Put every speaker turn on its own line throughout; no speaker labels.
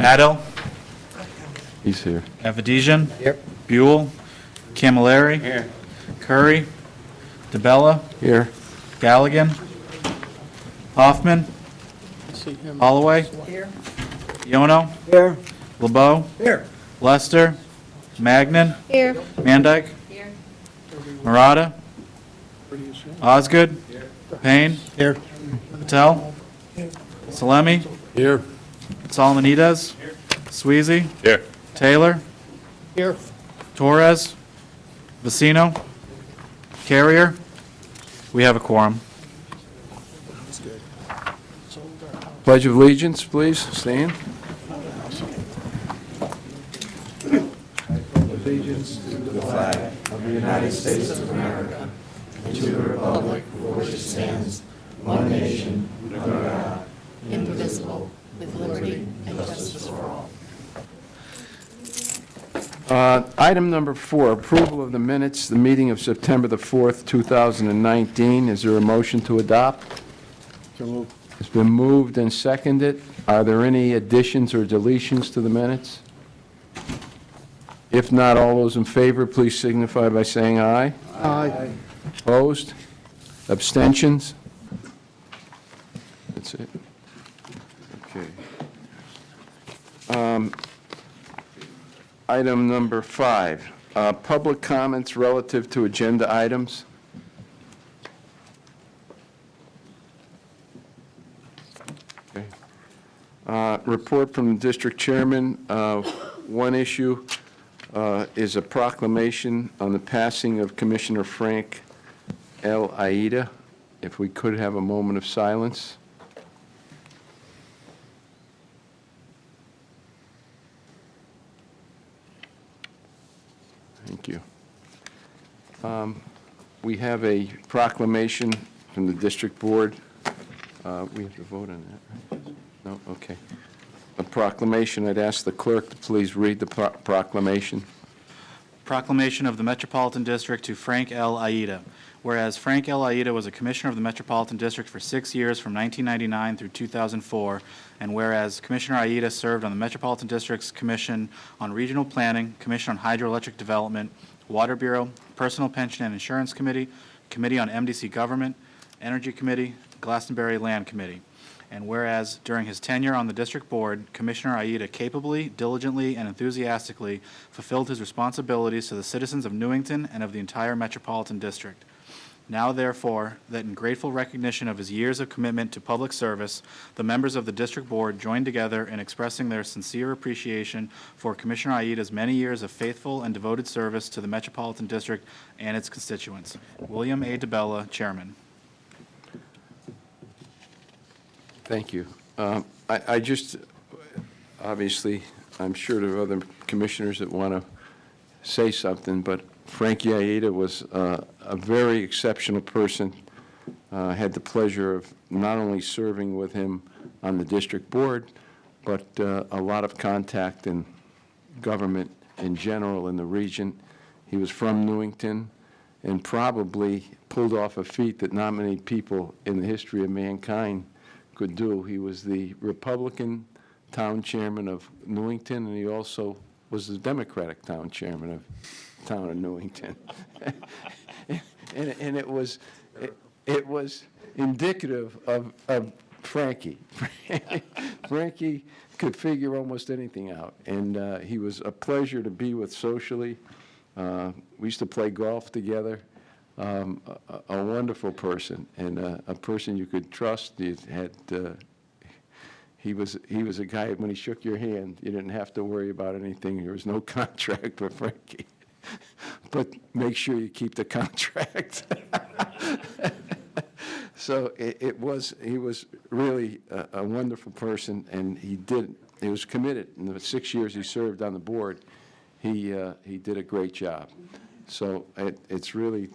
Adel,
He's here.
Avedisian,
Here.
Buell, Camilleri.
Here.
Curry, DeBella,
Here.
Galligan, Hoffman, Holloway,
Here.
Yono,
Here.
LeBeau,
Here.
Lester, Magnan,
Here.
Mandyke,
Here.
Murata, Osgood, Payne,
Here.
Patel, Salemi,
Here.
Solomonides, Sweezy,
Here.
Taylor,
Here.
Torres, Vecino, Carrier. We have a quorum.
Pledge of allegiance, please, stand.
Indivisible, with liberty and justice for all.
Item number 4, approval of the minutes, the meeting of September the 4th, 2019. Is there a motion to adopt? It's been moved and seconded. Are there any additions or deletions to the minutes? If not, all those in favor, please signify by saying aye.
Aye.
Opposed? Abstentions? That's it. Okay. Item number 5, public comments relative to agenda items. Okay. Report from the district chairman. One issue is a proclamation on the passing of Commissioner Frank L. Aida. If we could have a moment of silence. Thank you. We have a proclamation from the district board. We have to vote on that, right? No? Okay. A proclamation. I'd ask the clerk to please read the proclamation.
Proclamation of the Metropolitan District to Frank L. Aida. Whereas Frank L. Aida was a commissioner of the Metropolitan District for 6 years from 1999 through 2004, and whereas Commissioner Aida served on the Metropolitan District's Commission on Regional Planning, Commission on Hydroelectric Development, Water Bureau, Personal Pension and Insurance Committee, Committee on MDC Government, Energy Committee, Glastonbury Land Committee. And whereas during his tenure on the district board, Commissioner Aida capably, diligently, and enthusiastically fulfilled his responsibilities to the citizens of Newington and of the entire Metropolitan District. Now, therefore, that in grateful recognition of his years of commitment to public service, the members of the district board join together in expressing their sincere appreciation for Commissioner Aida's many years of faithful and devoted service to the Metropolitan District and its constituents. William A. DeBella, Chairman.
Thank you. I just, obviously, I'm sure there are other commissioners that want to say something, but Frankie Aida was a very exceptional person. Had the pleasure of not only serving with him on the district board, but a lot of contact in government in general in the region. He was from Newington and probably pulled off a feat that not many people in the history of mankind could do. He was the Republican town chairman of Newington, and he also was the Democratic town chairman of the town of Newington. and it was indicative of Frankie. Frankie could figure almost anything out, and he was a pleasure to be with socially. We used to play golf together. A wonderful person, and a person you could trust. He was a guy, when he shook your hand, you didn't have to worry about anything. There was no contract with Frankie. But make sure you keep the contract. So he was really a wonderful person, and he was committed. In the 6 years he served on the board, he did a great job. So it's really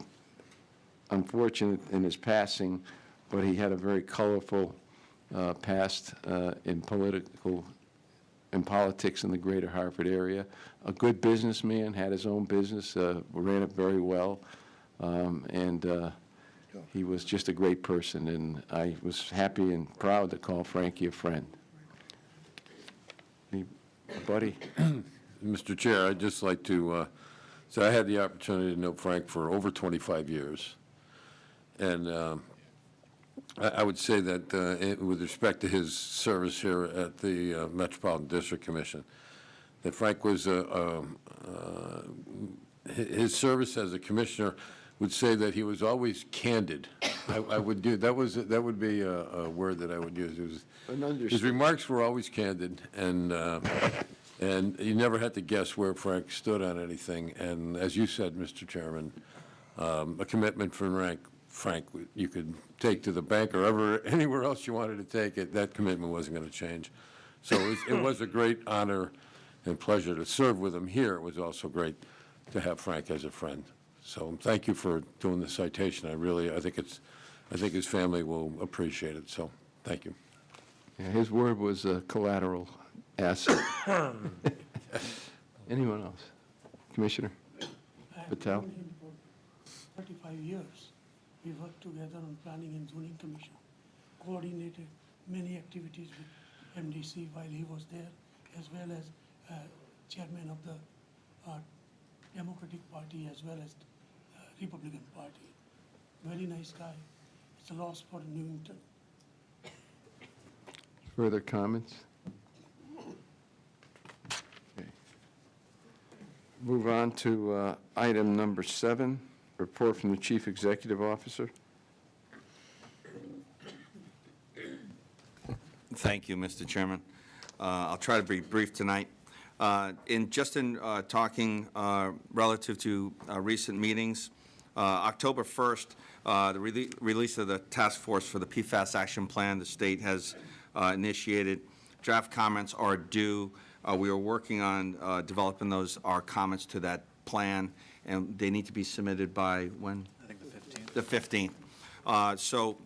unfortunate in his passing, but he had a very colorful past in politics in the greater Hartford area. A good businessman, had his own business, ran it very well, and he was just a great person, and I was happy and proud to call Frankie a friend. Buddy?
Mr. Chair, I'd just like to say I had the opportunity to know Frank for over 25 years. And I would say that with respect to his service here at the Metropolitan District Commission, that Frank was, his service as a commissioner would say that he was always candid. I would do, that would be a word that I would use. It was,
An
his
understatement.
remarks were always candid, and you never had to guess where Frank stood on anything. And as you said, Mr. Chairman, a commitment from Frank, you could take to the bank or anywhere else you wanted to take it, that commitment wasn't going to change. So it was a great honor and pleasure to serve with him here. It was also great to have Frank as a friend. So thank you for doing the citation. I think his family will appreciate it, so thank you.
Yeah, his word was a collateral asset. Anyone else? Commissioner
I have
Patel?
known him for 35 years. We worked together on Planning and Zoning Commission, coordinated many activities with MDC while he was there, as well as chairman of the Democratic Party as well as Republican Party. Very nice guy. It's a loss for Newington.
Further comments? Okay. Move on to item number 7, report from the Chief Executive Officer.
Thank you, Mr. Chairman. I'll try to be brief tonight. In talking relative to recent meetings, October 1st, the release of the task force for the PFAS action plan, the state has initiated. Draft comments are due. We are working on developing our comments to that plan, and they need to be submitted by when?
I think the 15th.
The 15th. So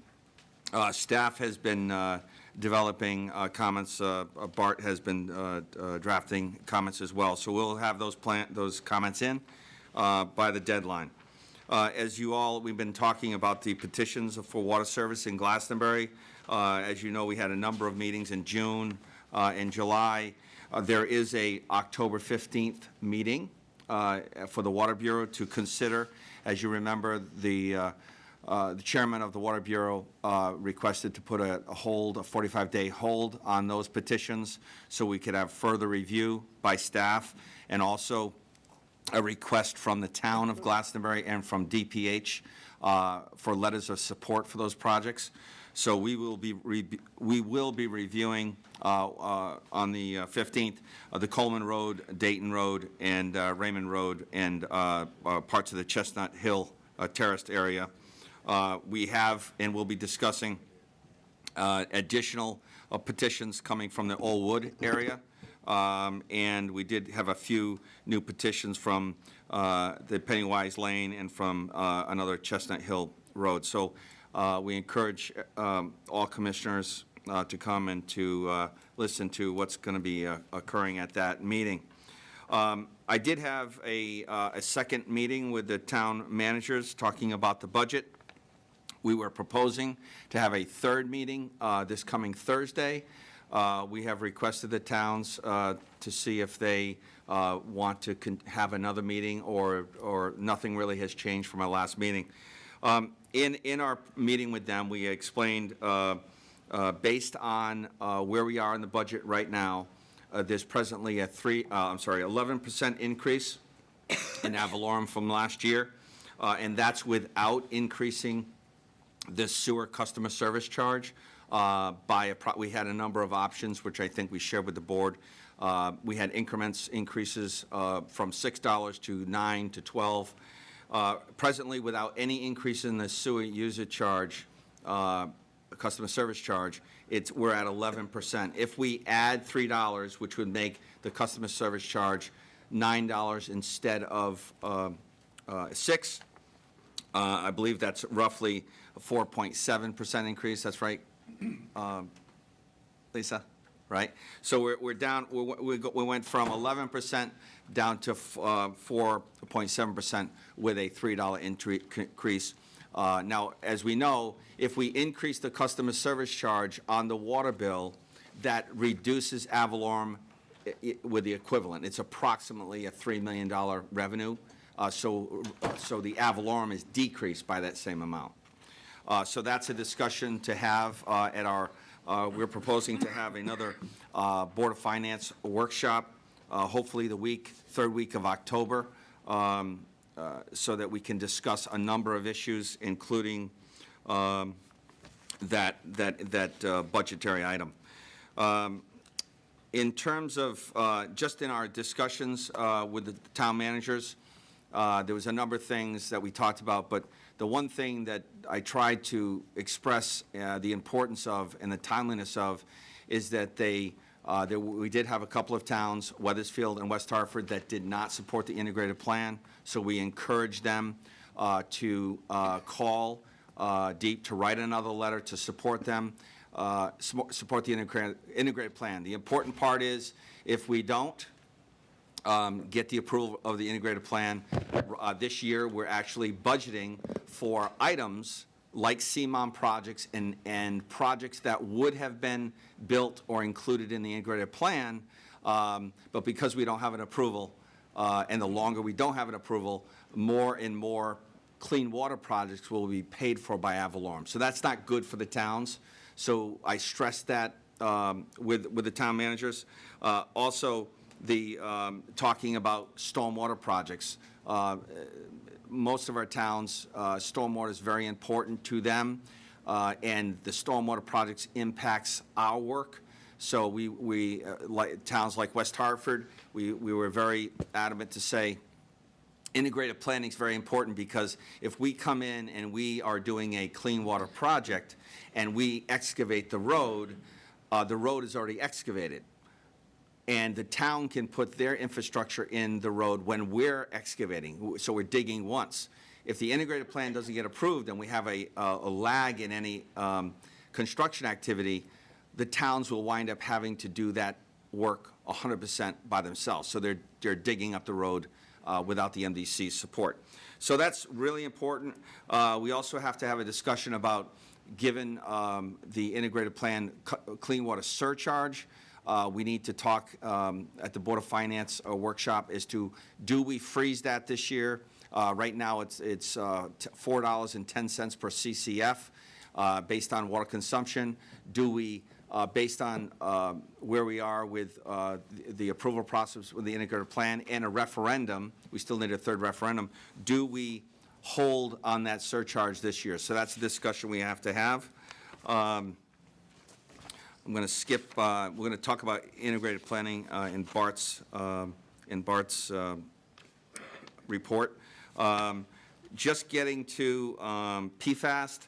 staff has been developing comments. Bart has been drafting comments as well. So we'll have those comments in by the deadline. As we've been talking about the petitions for water service in Glastonbury. As you know, we had a number of meetings in June and July. There is a October 15th meeting for the Water Bureau to consider. As you remember, the chairman of the Water Bureau requested to put a 45-day hold on those petitions so we could have further review by staff, and also a request from the town of Glastonbury and from DPH for letters of support for those projects. So we will be reviewing on the 15th the Coleman Road, Dayton Road, and Raymond Road, and parts of the Chestnut Hill terraced area. We have and will be discussing additional petitions coming from the Old Wood area. And we did have a few new petitions from the Pennywise Lane and from another Chestnut Hill Road. So we encourage all commissioners to come and to listen to what's going to be occurring at that meeting. I did have a second meeting with the town managers talking about the budget. We were proposing to have a third meeting this coming Thursday. We have requested the towns to see if they want to have another meeting, or nothing really has changed from our last meeting. In our meeting with them, we explained, based on where we are in the budget right now, there's presently a 11% increase in ad valorem from last year, and that's without increasing the sewer customer service charge. We had a number of options, which I think we shared with the board. We had increases from $6 to $9 to $12. Presently, without any increase in the sewer user charge, customer service charge, we're at 11%. If we add $3, which would make the customer service charge $9 instead of $6, I believe that's roughly a 4.7% increase. That's right, Lisa? Right? So we're down. We went from 11% down to 4.7% with a $3 increase. Now, as we know, if we increase the customer service charge on the water bill, that reduces ad valorem with the equivalent. It's approximately a $3 million revenue, so the ad valorem is decreased by that same amount. So that's a discussion to have at our, we're proposing to have another Board of Finance workshop, hopefully the third week of October, so that we can discuss a number of issues, including that budgetary item. In terms of, just in our discussions with the town managers, there was a number of things that we talked about, but the one thing that I tried to express the importance of and the timeliness of is that we did have a couple of towns, Weathersfield and West Hartford, that did not support the integrated plan, so we encouraged them to call DEEP to write another letter to support them, support the integrated plan. The important part is, if we don't get the approval of the integrated plan, this year we're actually budgeting for items like CMOM projects and projects that would have been built or included in the integrated plan, but because we don't have an approval, and the longer we don't have an approval, more and more clean water projects will be paid for by ad valorem. So that's not good for the towns. So I stressed that with the town managers. Also, talking about stormwater projects. Most of our towns, stormwater is very important to them, and the stormwater projects impacts our work. So like towns like West Hartford, we were very adamant to say integrated planning is very important, because if we come in and we are doing a clean water project and we excavate the road is already excavated. And the town can put their infrastructure in the road when we're excavating, so we're digging once. If the integrated plan doesn't get approved and we have a lag in any construction activity, the towns will wind up having to do that work 100% by themselves. So they're digging up the road without the MDC support. So that's really important. We also have to have a discussion about, given the integrated plan clean water surcharge, we need to talk at the Board of Finance workshop as to, do we freeze that this year? Right now, it's $4.10 per CCF based on water consumption. Do we, based on where we are with the approval process with the integrated plan and a referendum, we still need a third referendum, do we hold on that surcharge this year? So that's a discussion we have to have. I'm going to skip, we're going to talk about integrated planning in Bart's report. Just getting to PFAS.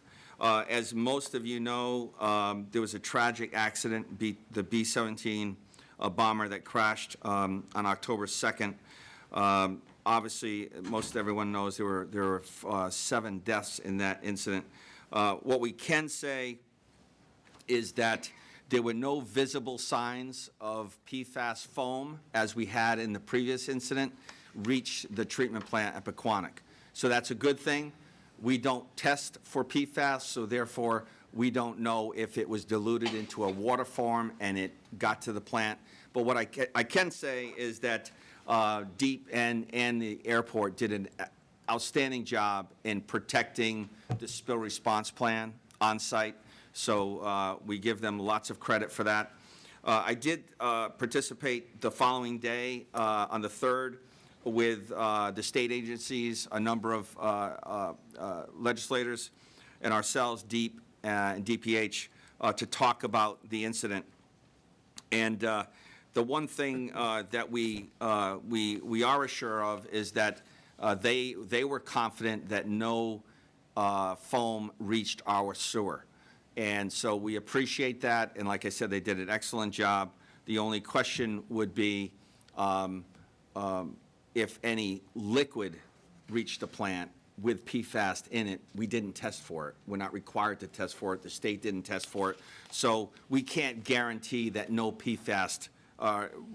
As most of you know, there was a tragic accident, the B-17 bomber that crashed on October 2nd. Obviously, most everyone knows there were 7 deaths in that incident. What we can say is that there were no visible signs of PFAS foam, as we had in the previous incident, reach the treatment plant at Pequannock. So that's a good thing. We don't test for PFAS, so therefore we don't know if it was diluted into a water form and it got to the plant. But what I can say is that DEEP and the airport did an outstanding job in protecting the spill response plan on site. So we give them lots of credit for that. I did participate the following day, on the 3rd, with the state agencies, a number of legislators, and ourselves, DEEP and DPH, to talk about the incident. And the one thing that we are assured of is that they were confident that no foam reached our sewer. And so we appreciate that, and like I said, they did an excellent job. The only question would be if any liquid reached the plant with PFAS in it. We didn't test for it. We're not required to test for it. The state didn't test for it. So we can't guarantee that no PFAS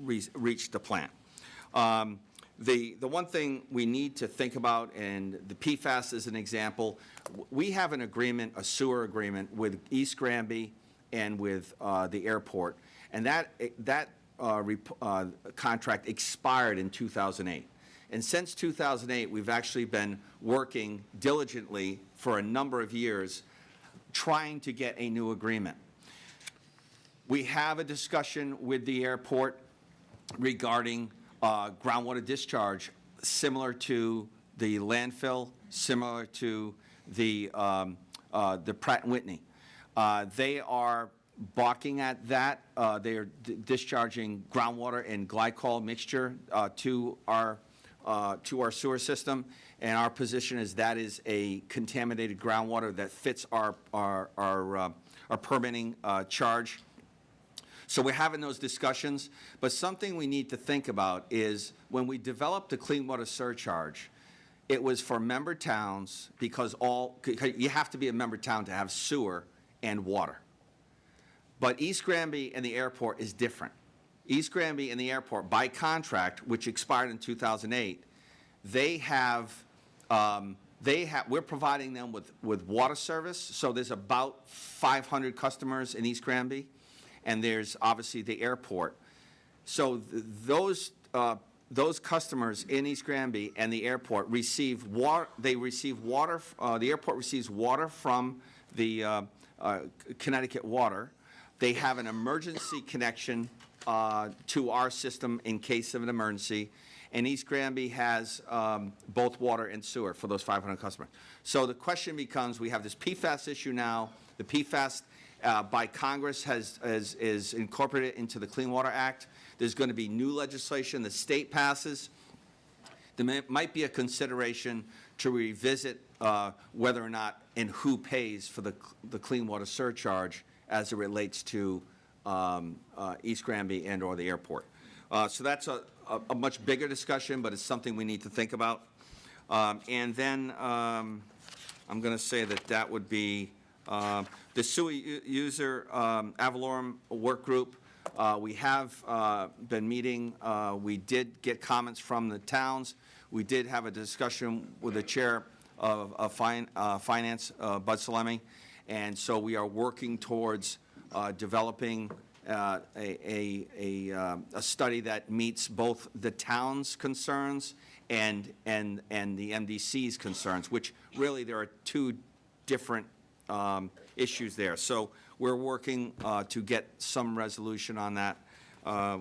reached the plant. The one thing we need to think about, and the PFAS is an example, we have an agreement, a sewer agreement with East Granby and with the airport. And that contract expired in 2008. And since 2008, we've actually been working diligently for a number of years trying to get a new agreement. We have a discussion with the airport regarding groundwater discharge similar to the landfill, similar to the Pratt & Whitney. They are balking at that. They are discharging groundwater and glycol mixture to our sewer system, and our position is that is a contaminated groundwater that fits our permitting charge. So we're having those discussions, but something we need to think about is when we developed the clean water surcharge, it was for member towns because you have to be a member town to have sewer and water. But East Granby and the airport is different. East Granby and the airport, by contract, which expired in 2008, we're providing them with water service. So there's about 500 customers in East Granby, and there's obviously the airport. So those customers in East Granby and the airport receive water. They receive water. The airport receives water from the Connecticut Water. They have an emergency connection to our system in case of an emergency, and East Granby has both water and sewer for those 500 customers. So the question becomes, we have this PFAS issue now. The PFAS by Congress is incorporated into the Clean Water Act. There's going to be new legislation the state passes. There might be a consideration to revisit whether or not and who pays for the clean water surcharge as it relates to East Granby and or the airport. So that's a much bigger discussion, but it's something we need to think about. And then I'm going to say that would be the SUI user Avalorum work group. We have been meeting. We did get comments from the towns. We did have a discussion with the chair of finance, Bud Salemi, and so we are working towards developing a study that meets both the town's concerns and the MDC's concerns, which really there are two different issues there. So we're working to get some resolution on that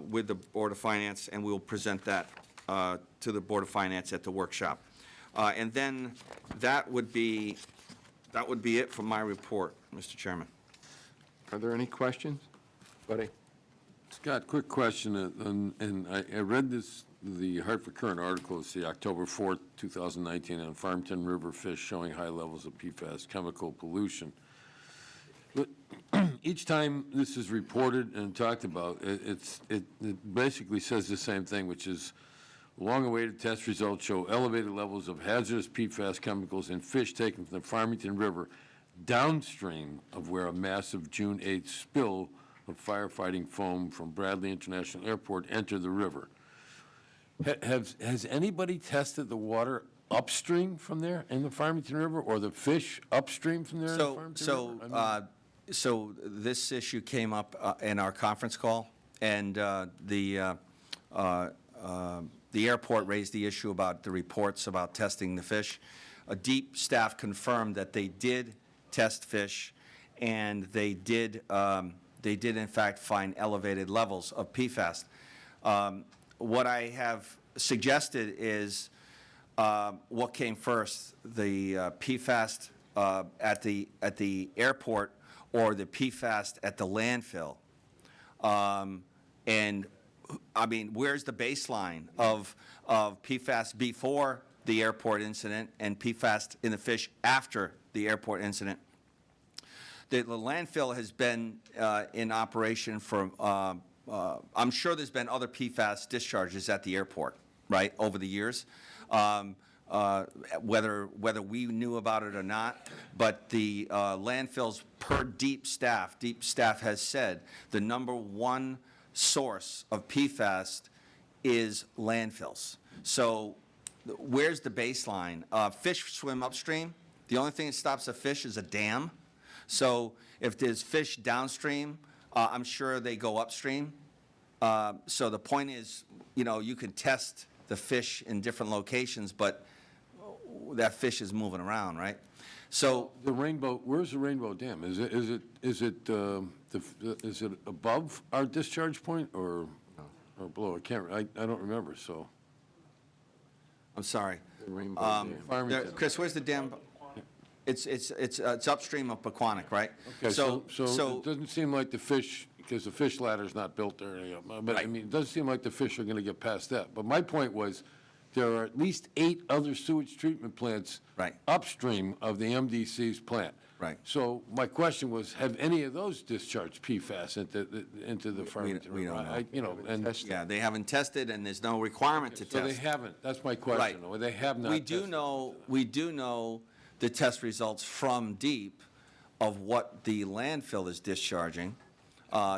with the Board of Finance, and we'll present that to the Board of Finance at the workshop. And then that would be it for my report, Mr. Chairman.
Are there any questions? Buddy?
Scott, quick question, and I read the Hartford Current article, it's the October 4th, 2019, on Farmington River fish showing high levels of PFAS chemical pollution. But each time this is reported and talked about, it basically says the same thing, which is long-awaited test results show elevated levels of hazardous PFAS chemicals in fish taken from the Farmington River downstream of where a massive June 8th spill of firefighting foam from Bradley International Airport entered the river. Has anybody tested the water upstream from there in the Farmington River, or the fish upstream from there in the Farmington River? I mean,
So this issue came up in our conference call, and the airport raised the issue about the reports about testing the fish. A deep staff confirmed that they did test fish, and they did in fact find elevated levels of PFAS. What I have suggested is what came first, the PFAS at the airport or the PFAS at the landfill. And I mean, where's the baseline of PFAS before the airport incident and PFAS in the fish after the airport incident? The landfill has been in operation for, I'm sure there's been other PFAS discharges at the airport, right, over the years, whether we knew about it or not. But the landfills, per deep staff has said the number one source of PFAS is landfills. So where's the baseline? Fish swim upstream. The only thing that stops a fish is a dam. So if there's fish downstream, I'm sure they go upstream. So the point is, you can test the fish in different locations, but that fish is moving around, right? So,
The Rainbow, where's the Rainbow Dam? Is it above our discharge point or below? I don't remember, so.
I'm sorry.
The Rainbow Dam.
Farmington.
Chris, where's the dam? It's upstream of Pequannock, right?
Okay, so it doesn't seem like the fish, because the fish ladder's not built there, but I
Right.
mean, it doesn't seem like the fish are going to get past that. But my point was, there are at least 8 other sewage treatment plants
Right.
upstream of the MDC's plant.
Right.
So my question was, have any of those discharged PFAS into the Farmington
we
River?
don't know.
You know, and
Yeah, they haven't tested, and there's no requirement to
so they
test.
haven't. That's my
Right.
question. Or they have not.
We do
tested.
know the test results from DEEP of what the landfill is discharging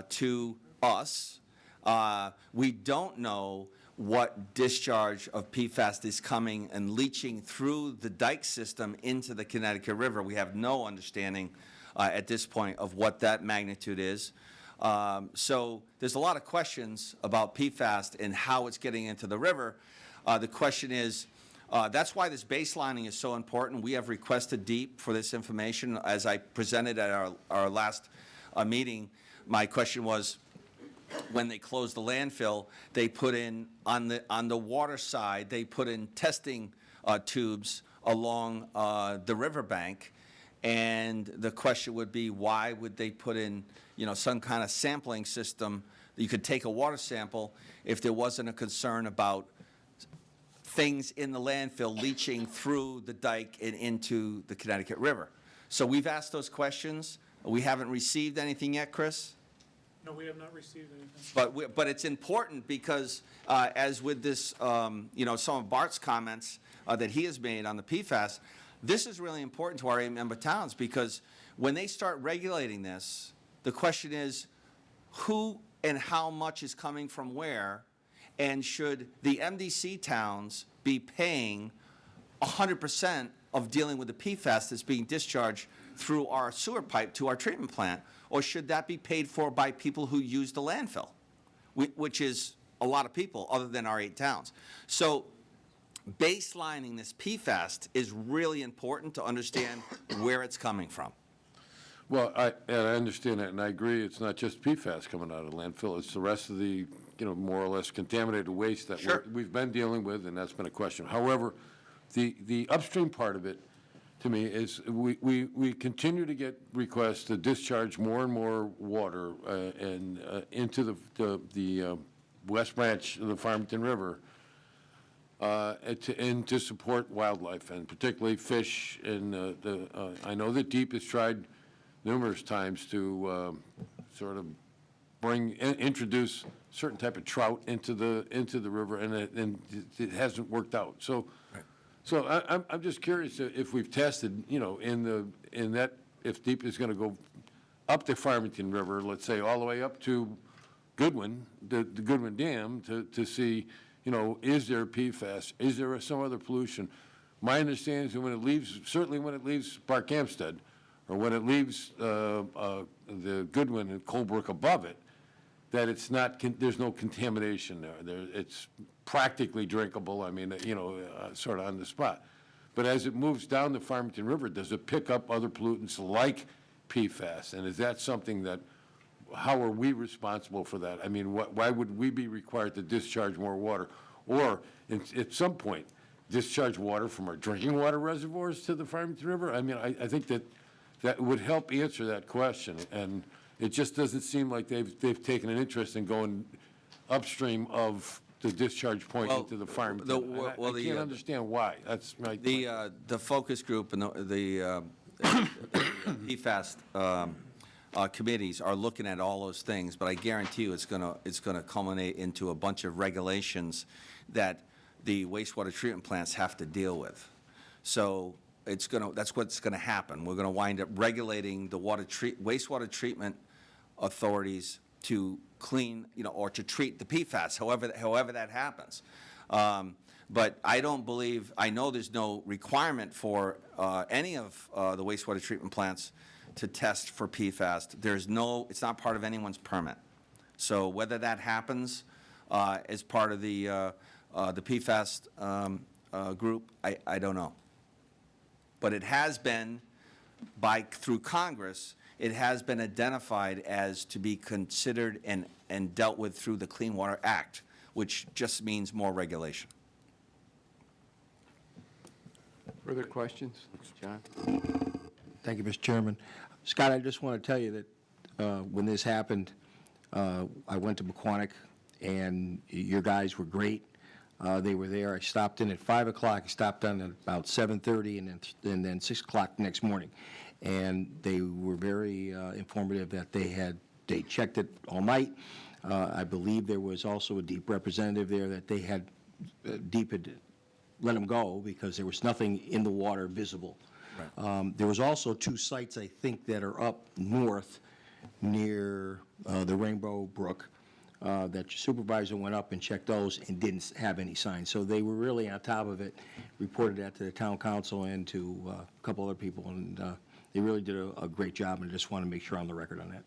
to us. We don't know what discharge of PFAS is coming and leaching through the dike system into the Connecticut River. We have no understanding at this point of what that magnitude is. So there's a lot of questions about PFAS and how it's getting into the river. The question is, that's why this baselining is so important. We have requested DEEP for this information. As I presented at our last meeting, my question was, when they closed the landfill, they put in, on the water side, they put in testing tubes along the riverbank. And the question would be, why would they put in, some kind of sampling system that you could take a water sample if there wasn't a concern about things in the landfill leaching through the dike and into the Connecticut River? So we've asked those questions. We haven't received anything yet, Chris?
No, we have not received anything.
But it's important because, as with this, some of Bart's comments that he has made on the PFAS, this is really important to our 8 member towns, because when they start regulating this, the question is, who and how much is coming from where, and should the MDC towns be paying 100% of dealing with the PFAS that's being discharged through our sewer pipe to our treatment plant, or should that be paid for by people who use the landfill, which is a lot of people other than our 8 towns? So baselining this PFAS is really important to understand where it's coming from.
Well, I understand that, and I agree, it's not just PFAS coming out of the landfill, it's the rest of the, more or less contaminated waste that
Sure.
we've been dealing with, and that's been a question. However, the upstream part of it, to me, is we continue to get requests to discharge more and more water into the West Branch of the Farmington River, and to support wildlife, and particularly fish. And I know that DEEP has tried numerous times to sort of introduce certain type of trout into the river, and it hasn't worked out. So I'm just curious if we've tested, in that, if DEEP is going to go up the Farmington River, let's say all the way up to Goodwin, the Goodwin Dam, to see, is there PFAS? Is there some other pollution? My understanding is that when it leaves, certainly when it leaves Barkhamsted, or when it leaves the Goodwin and Colebrook above it, that it's not, there's no contamination there. It's practically drinkable, I mean, sort of on the spot. But as it moves down the Farmington River, does it pick up other pollutants like PFAS? And is that something that, how are we responsible for that? I mean, why would we be required to discharge more water? Or, at some point, discharge water from our drinking water reservoirs to the Farmington River? I mean, I think that would help answer that question. And it just doesn't seem like they've taken an interest in going upstream of the discharge point into the Farmington. I can't understand why. That's my.
The focus group and the PFAS committees are looking at all those things, but I guarantee you it's gonna culminate into a bunch of regulations that the wastewater treatment plants have to deal with. So that's what's gonna happen. We're gonna wind up regulating the wastewater treatment authorities to clean, or to treat the PFAS, however that happens. But I don't believe, I know there's no requirement for any of the wastewater treatment plants to test for PFAS. It's not part of anyone's permit. So whether that happens as part of the PFAS group, I don't know. But it has been, through Congress, it has been identified as to be considered and dealt with through the Clean Water Act, which just means more regulation.
Further questions? John?
Thank you, Mr. Chairman. Scott, I just want to tell you that when this happened, I went to McQuonic, and your guys were great. They were there. I stopped in at 5 o'clock. I stopped in at about 7:30, and then 6 o'clock the next morning. And they were very informative that they checked it all night. I believe there was also a DEEP representative there that they had, DEEP had let them go because there was nothing in the water visible. There was also 2 sites, I think, that are up north near the Rainbow Brook that your supervisor went up and checked those and didn't have any signs. So they were really on top of it, reported that to the town council and to a couple other people, and they really did a great job, and I just want to make sure on the record on that.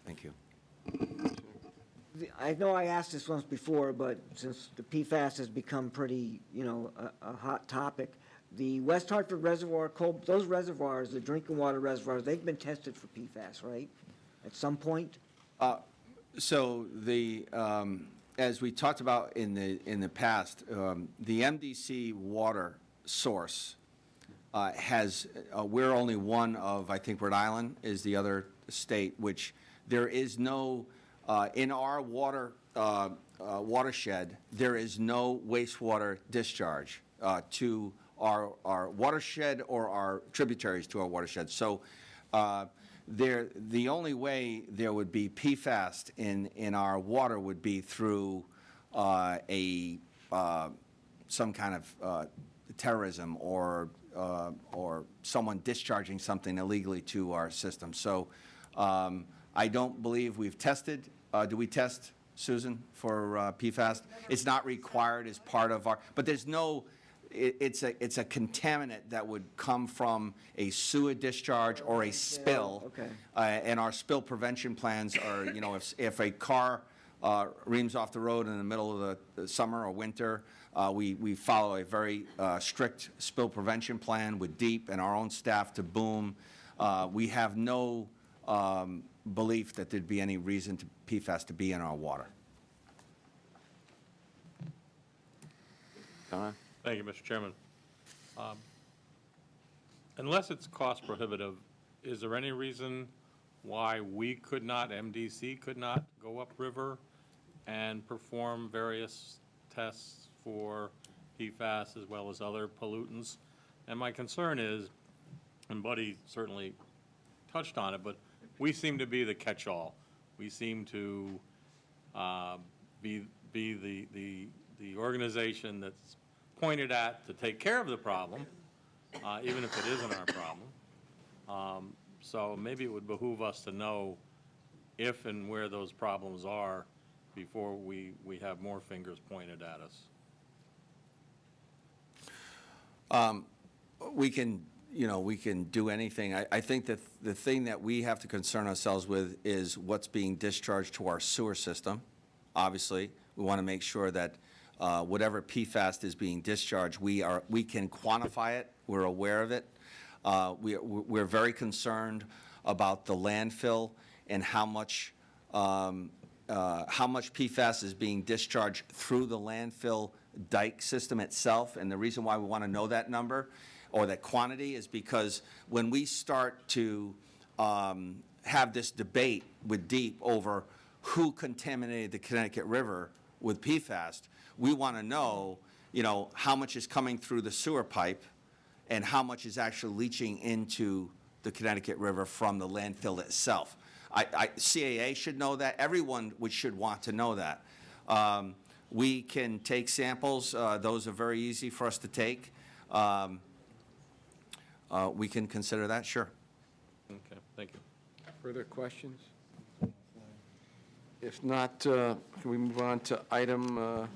Thank you.
I know I asked this once before, but since the PFAS has become pretty, a hot topic, the West Hartford Reservoir, those reservoirs, the drinking water reservoirs, they've been tested for PFAS, right? At some point?
So as we talked about in the past, the MDC water source we're only one of, I think Rhode Island is the other state, which there is no, in our watershed, there is no wastewater discharge to our watershed or our tributaries to our watershed. So the only way there would be PFAS in our water would be through some kind of terrorism or someone discharging something illegally to our system. So I don't believe we've tested. Do we test, Susan, for PFAS? It's not required as part of our, but there's no, it's a contaminant that would come from a sewer discharge or a spill.
Okay.
And our spill prevention plans are, if a car reams off the road in the middle of the summer or winter, we follow a very strict spill prevention plan with DEEP and our own staff to boom. We have no belief that there'd be any reason to PFAS to be in our water.
Don?
Thank you, Mr. Chairman. Unless it's cost prohibitive, is there any reason why we could not, MDC could not go upriver and perform various tests for PFAS as well as other pollutants? And my concern is, and Buddy certainly touched on it, but we seem to be the catch-all. We seem to be the organization that's pointed at to take care of the problem, even if it isn't our problem. So maybe it would behoove us to know if and where those problems are before we have more fingers pointed at us.
We can do anything. I think that the thing that we have to concern ourselves with is what's being discharged to our sewer system. Obviously, we want to make sure that whatever PFAS is being discharged, we can quantify it. We're aware of it. We're very concerned about the landfill and how much PFAS is being discharged through the landfill dike system itself. And the reason why we want to know that number or that quantity is because when we start to have this debate with DEEP over who contaminated the Connecticut River with PFAS, we want to know, how much is coming through the sewer pipe and how much is actually leaching into the Connecticut River from the landfill itself. CAA should know that. Everyone should want to know that. We can take samples. Those are very easy for us to take. We can consider that, sure.
Okay, thank you.
Further questions? If not, can we move on to item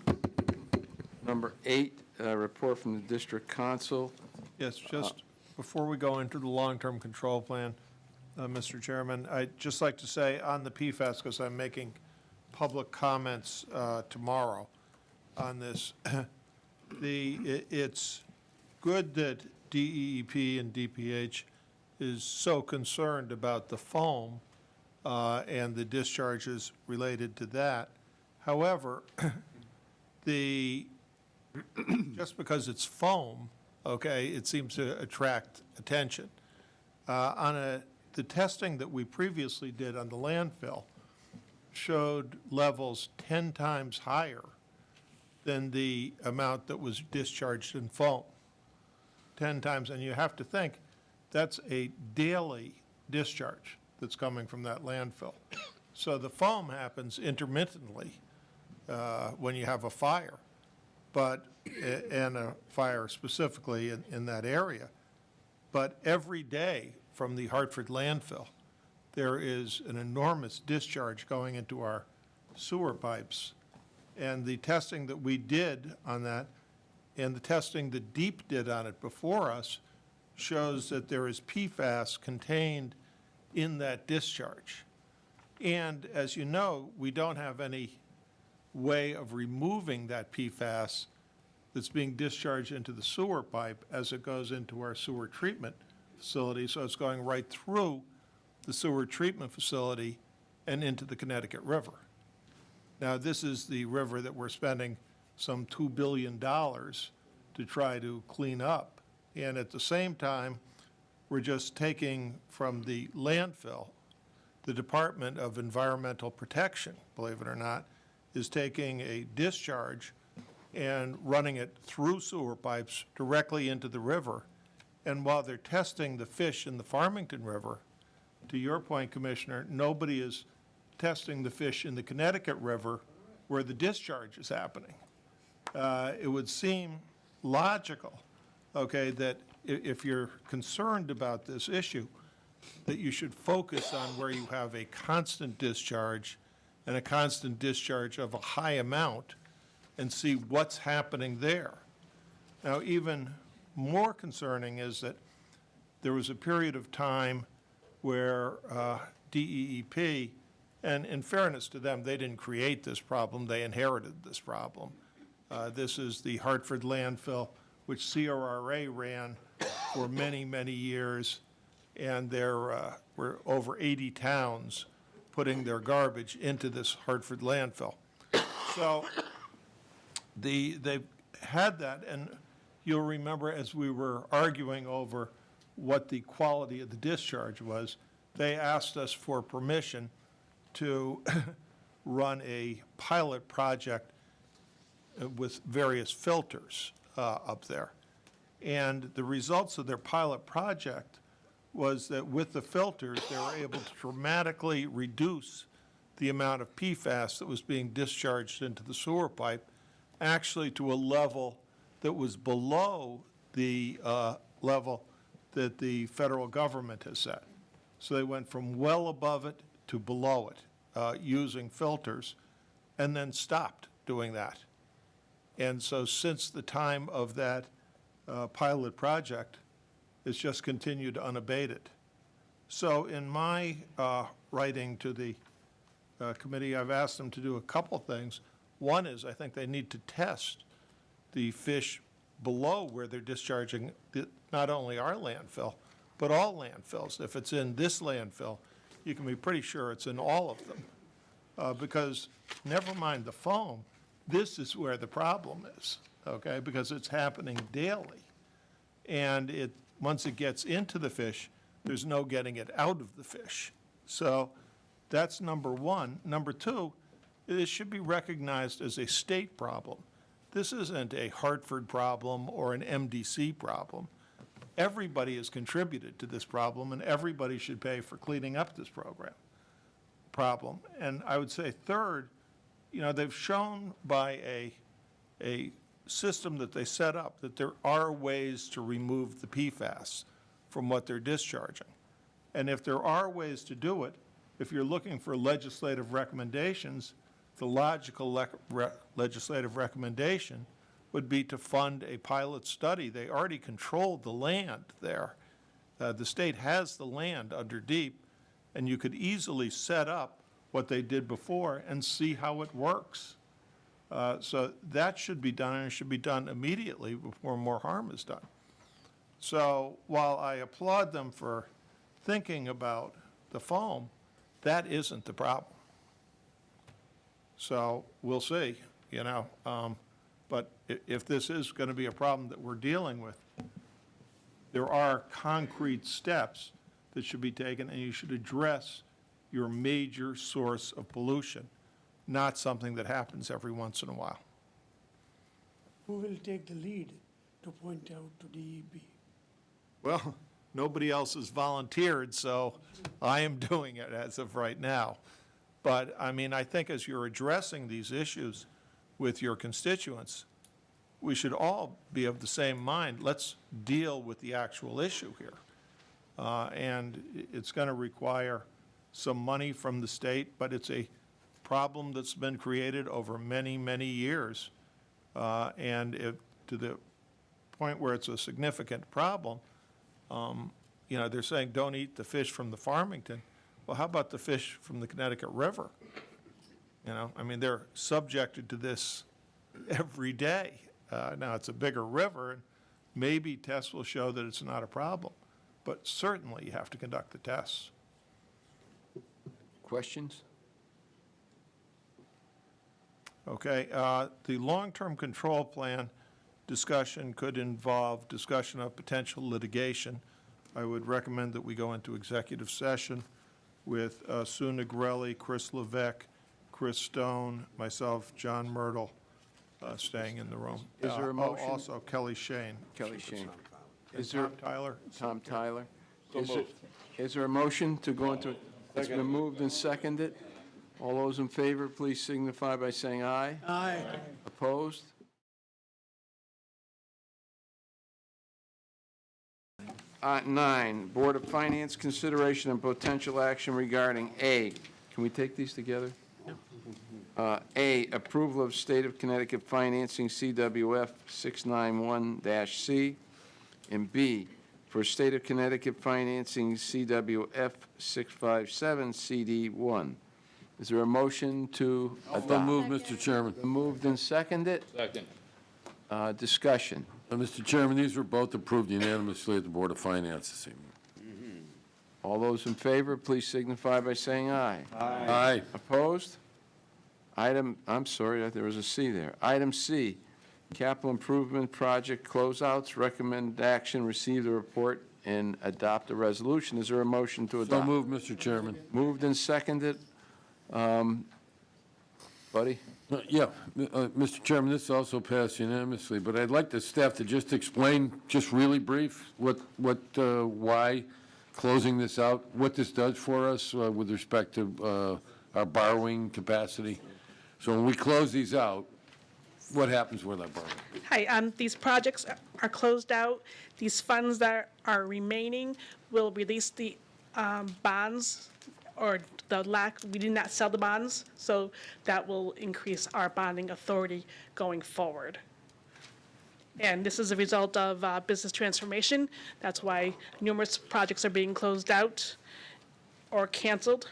number 8, report from the district council?
Yes, just before we go into the long-term control plan, Mr. Chairman, I'd just like to say on the PFAS, because I'm making public comments tomorrow on this. It's good that DEEP and DPH is so concerned about the foam and the discharges related to that. However, just because it's foam, okay, it seems to attract attention. The testing that we previously did on the landfill showed levels 10 times higher than the amount that was discharged in foam. 10 times, and you have to think, that's a daily discharge that's coming from that landfill. So the foam happens intermittently when you have a fire, and a fire specifically in that area. But every day from the Hartford landfill, there is an enormous discharge going into our sewer pipes. And the testing that we did on that, and the testing that DEEP did on it before us, shows that there is PFAS contained in that discharge. And as you know, we don't have any way of removing that PFAS that's being discharged into the sewer pipe as it goes into our sewer treatment facility. So it's going right through the sewer treatment facility and into the Connecticut River. Now, this is the river that we're spending some $2 billion to try to clean up. And at the same time, we're just taking from the landfill, the Department of Environmental Protection, believe it or not, is taking a discharge and running it through sewer pipes directly into the river. And while they're testing the fish in the Farmington River, to your point, Commissioner, nobody is testing the fish in the Connecticut River where the discharge is happening. It would seem logical, okay, that if you're concerned about this issue, that you should focus on where you have a constant discharge and a constant discharge of a high amount and see what's happening there. Now, even more concerning is that there was a period of time where DEEP, and in fairness to them, they didn't create this problem, they inherited this problem. This is the Hartford landfill, which CRRA ran for many, many years, and there were over 80 towns putting their garbage into this Hartford landfill. So they've had that, and you'll remember as we were arguing over what the quality of the discharge was, they asked us for permission to run a pilot project with various filters up there. And the results of their pilot project was that with the filters, they were able to dramatically reduce the amount of PFAS that was being discharged into the sewer pipe, actually to a level that was below the level that the federal government has set. So they went from well above it to below it using filters, and then stopped doing that. And so since the time of that pilot project, it's just continued unabated. So in my writing to the committee, I've asked them to do a couple things. One is I think they need to test the fish below where they're discharging not only our landfill, but all landfills. If it's in this landfill, you can be pretty sure it's in all of them. Because never mind the foam, this is where the problem is, okay? Because it's happening daily. And once it gets into the fish, there's no getting it out of the fish. So that's number one. Number two, it should be recognized as a state problem. This isn't a Hartford problem or an MDC problem. Everybody has contributed to this problem, and everybody should pay for cleaning up this problem. And I would say third, you know, they've shown by a system that they set up that there are ways to remove the PFAS from what they're discharging. And if there are ways to do it, if you're looking for legislative recommendations, the logical legislative recommendation would be to fund a pilot study. They already control the land there. The state has the land under DEEP, and you could easily set up what they did before and see how it works. So that should be done, and it should be done immediately before more harm is done. So while I applaud them for thinking about the foam, that isn't the problem. So we'll see, you know. But if this is going to be a problem that we're dealing with, there are concrete steps that should be taken, and you should address your major source of pollution, not something that happens every once in a while.
Who will take the lead to point out to DEP?
Well, nobody else has volunteered, so I am doing it as of right now. But, I mean, I think as you're addressing these issues with your constituents, we should all be of the same mind. Let's deal with the actual issue here. And it's going to require some money from the state, but it's a problem that's been created over many, many years. And to the point where it's a significant problem, you know, they're saying don't eat the fish from the Farmington. Well, how about the fish from the Connecticut River? You know, I mean, they're subjected to this every day. Now, it's a bigger river, and maybe tests will show that it's not a problem. But certainly, you have to conduct the tests.
Questions?
Okay, the long-term control plan discussion could involve discussion of potential litigation. I would recommend that we go into executive session with Sue Negrelli, Chris Levesque, Chris Stone, myself, John Myrtle, staying in the room.
Is there a motion?
Also Kelly Shane.
Kelly Shane.
And
Is there,
Tom Tyler?
Tom Tyler? Is there a motion to go into, it's been moved and seconded. All those in favor, please signify by saying aye.
Aye.
Opposed? Nine, Board of Finance consideration and potential action regarding A. Can we take these together? A, approval of State of Connecticut financing CWF 691-C, and B, for State of Connecticut financing CWF 657 CD1. Is there a motion to adopt?
So moved, Mr. Chairman.
Moved and seconded.
Second.
Discussion.
Mr. Chairman, these were both approved unanimously at the Board of Finance this evening.
All those in favor, please signify by saying aye.
Aye.
Opposed? I'm sorry, there was a C there. Item C, capital improvement project closeouts, recommend action, receive the report, and adopt a resolution. Is there a motion to
So
adopt?
moved, Mr. Chairman.
Moved and seconded. Buddy?
Yeah, Mr. Chairman, this also passed unanimously, but I'd like the staff to just explain, just really brief, why closing this out, what this does for us with respect to our borrowing capacity. So when we close these out, what happens with our borrowing?
Hi, these projects are closed out. These funds that are remaining will release the bonds, or we did not sell the bonds, so that will increase our bonding authority going forward. And this is a result of business transformation. That's why numerous projects are being closed out or canceled.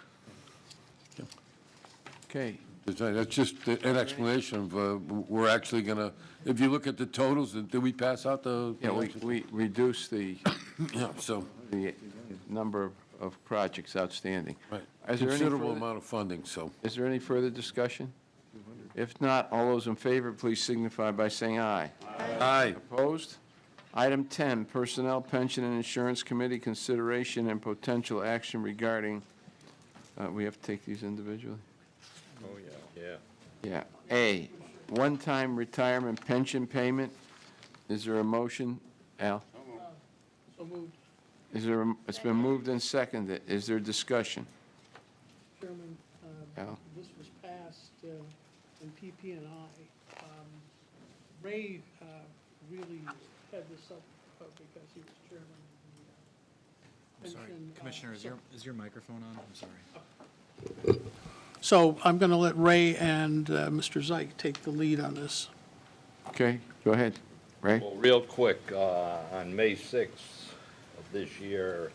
Okay.
That's just an explanation of, we're actually going to, if you look at the totals, did we pass out the?
Yeah, we reduced the
Yeah, so,
number of projects outstanding.
right.
Is there any
Considerable
further-
amount of funding, so.
Is there any further discussion? If not, all those in favor, please signify by saying aye.
Aye.
Opposed? Item 10, Personnel, Pension, and Insurance Committee consideration and potential action regarding, we have to take these individually?
Oh, yeah.
Yeah. A, one-time retirement pension payment. Is there a motion? Al?
So moved.
It's been moved and seconded. Is there discussion?
Chairman,
Al?
this was passed in PP&I. Ray really had this up because he was chairman of the pension.
Commissioner, is your microphone on? I'm sorry.
So I'm going to let Ray and Mr. Zeig take the lead on this.
Okay, go ahead. Ray?
Well, real quick, on May 6th of this year,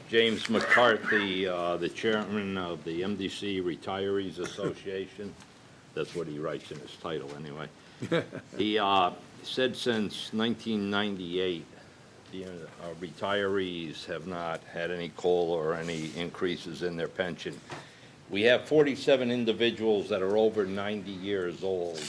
James McCarthy, the chairman of the MDC Retirees Association. That's what he writes in his title, anyway. He said since 1998, the retirees have not had any COLA or any increases in their pension. We have 47 individuals that are over 90 years old.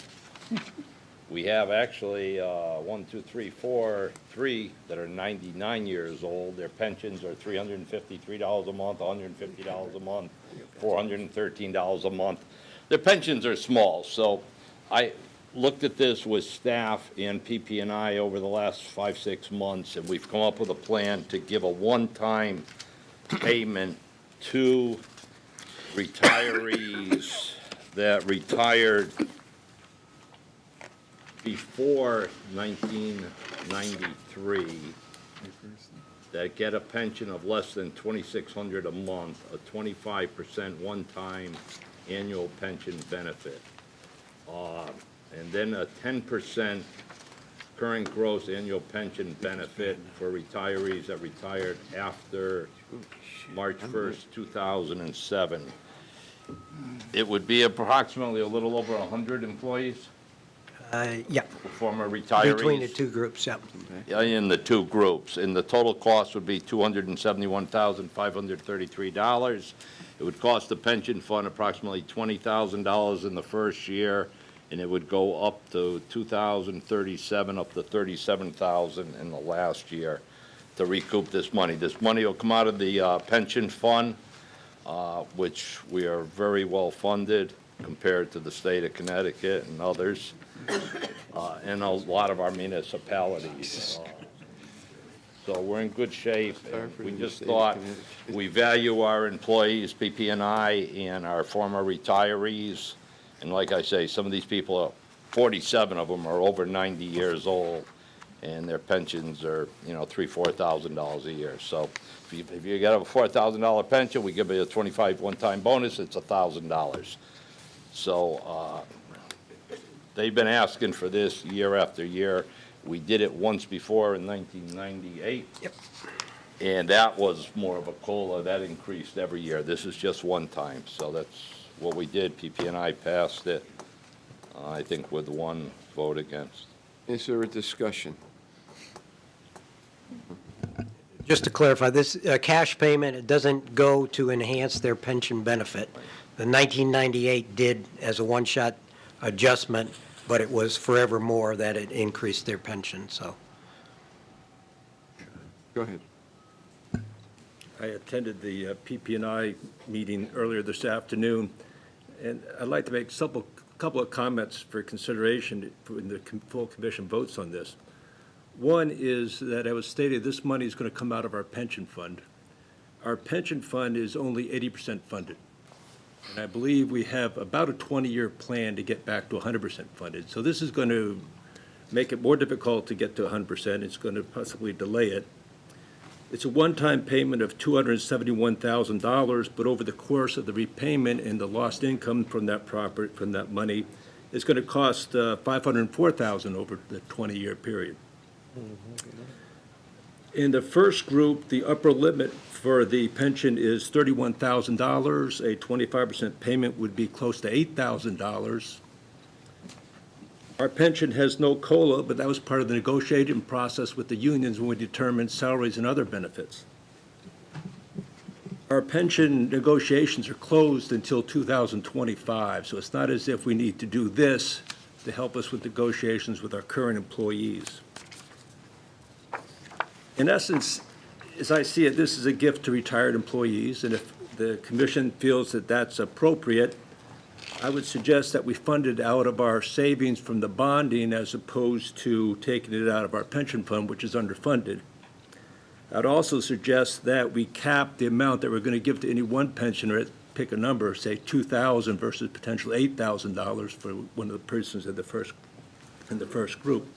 We have actually 3 that are 99 years old. Their pensions are $353 a month, $150 a month, $413 a month. Their pensions are small, so I looked at this with staff and PP&I over the last 5-6 months, and we've come up with a plan to give a one-time payment to retirees that retired before 1993 that get a pension of less than $2,600 a month, a 25% one-time annual pension benefit, and then a 10% current gross annual pension benefit for retirees that retired after March 1st, 2007. It would be approximately a little over 100 employees,
Yeah,
former retirees.
between the two groups, yeah.
In the two groups, and the total cost would be $271,533. It would cost the pension fund approximately $20,000 in the first year, and it would go up to $2,037, up to $37,000 in the last year to recoup this money. This money will come out of the pension fund, which we are very well funded compared to the state of Connecticut and others, and a lot of our municipalities. So we're in good shape. We just thought we value our employees, PP&I, and our former retirees. And like I say, some of these people, 47 of them are over 90 years old, and their pensions are, $3,000, $4,000 a year. So if you get a $4,000 pension, we give you a 25 one-time bonus, it's $1,000. So they've been asking for this year after year. We did it once before in 1998.
Yep.
And that was more of a COLA. That increased every year. This is just one time. So that's what we did. PP&I passed it, I think, with one vote against.
Is there a discussion?
Just to clarify, this cash payment, it doesn't go to enhance their pension benefit. The 1998 did as a one-shot adjustment, but it was forevermore that it increased their pension, so.
Go ahead.
I attended the PP&I meeting earlier this afternoon, and I'd like to make a couple of comments for consideration when the full commission votes on this. One is that I was stated this money is going to come out of our pension fund. Our pension fund is only 80% funded. And I believe we have about a 20-year plan to get back to 100% funded. So this is going to make it more difficult to get to 100%. It's going to possibly delay it. It's a one-time payment of $271,000, but over the course of the repayment and the lost income from that property, from that money, it's going to cost $504,000 over the 20-year period. In the first group, the upper limit for the pension is $31,000. A 25% payment would be close to $8,000. Our pension has no COLA, but that was part of the negotiating process with the unions when we determined salaries and other benefits. Our pension negotiations are closed until 2025, so it's not as if we need to do this to help us with negotiations with our current employees. In essence, as I see it, this is a gift to retired employees, and if the commission feels that that's appropriate, I would suggest that we fund it out of our savings from the bonding as opposed to taking it out of our pension fund, which is underfunded. I'd also suggest that we cap the amount that we're going to give to any one pensioner, pick a number, say $2,000 versus potentially $8,000 for one of the persons in the first group.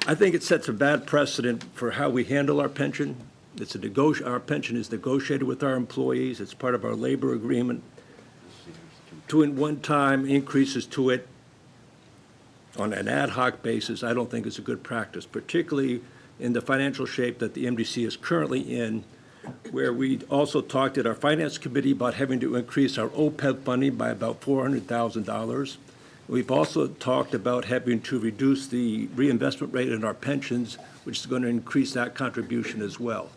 I think it sets a bad precedent for how we handle our pension. Our pension is negotiated with our employees. It's part of our labor agreement. Doing one-time increases to it on an ad hoc basis, I don't think is a good practice, particularly in the financial shape that the MDC is currently in, where we also talked at our Finance Committee about having to increase our OPEB funding by about $400,000. We've also talked about having to reduce the reinvestment rate in our pensions, which is going to increase that contribution as well.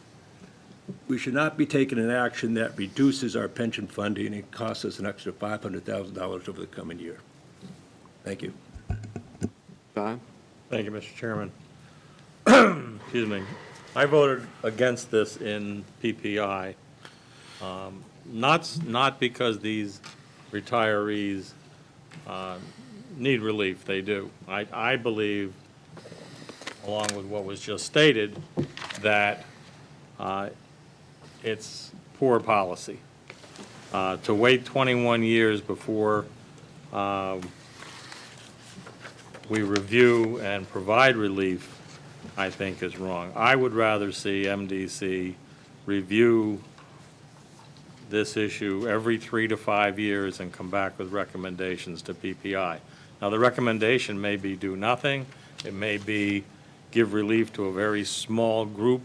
We should not be taking an action that reduces our pension funding and costs us an extra $500,000 over the coming year. Thank you.
Don?
Thank you, Mr. Chairman. Excuse me. I voted against this in PPI, not because these retirees need relief, they do. I believe, along with what was just stated, that it's poor policy. To wait 21 years before we review and provide relief, I think is wrong. I would rather see MDC review this issue every 3 to 5 years and come back with recommendations to PPI. Now, the recommendation may be do nothing. It may be give relief to a very small group,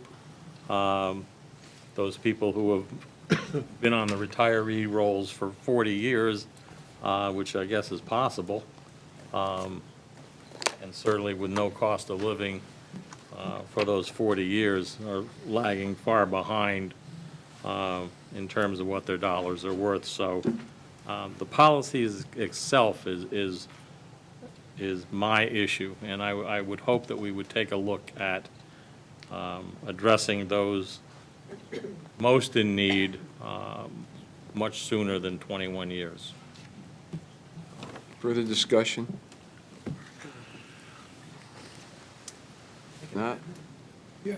those people who have been on the retiree rolls for 40 years, which I guess is possible, and certainly with no cost of living for those 40 years are lagging far behind in terms of what their dollars are worth. So the policy itself is my issue, and I would hope that we would take a look at addressing those most in need much sooner than 21 years.
Further discussion? Not?
Yeah.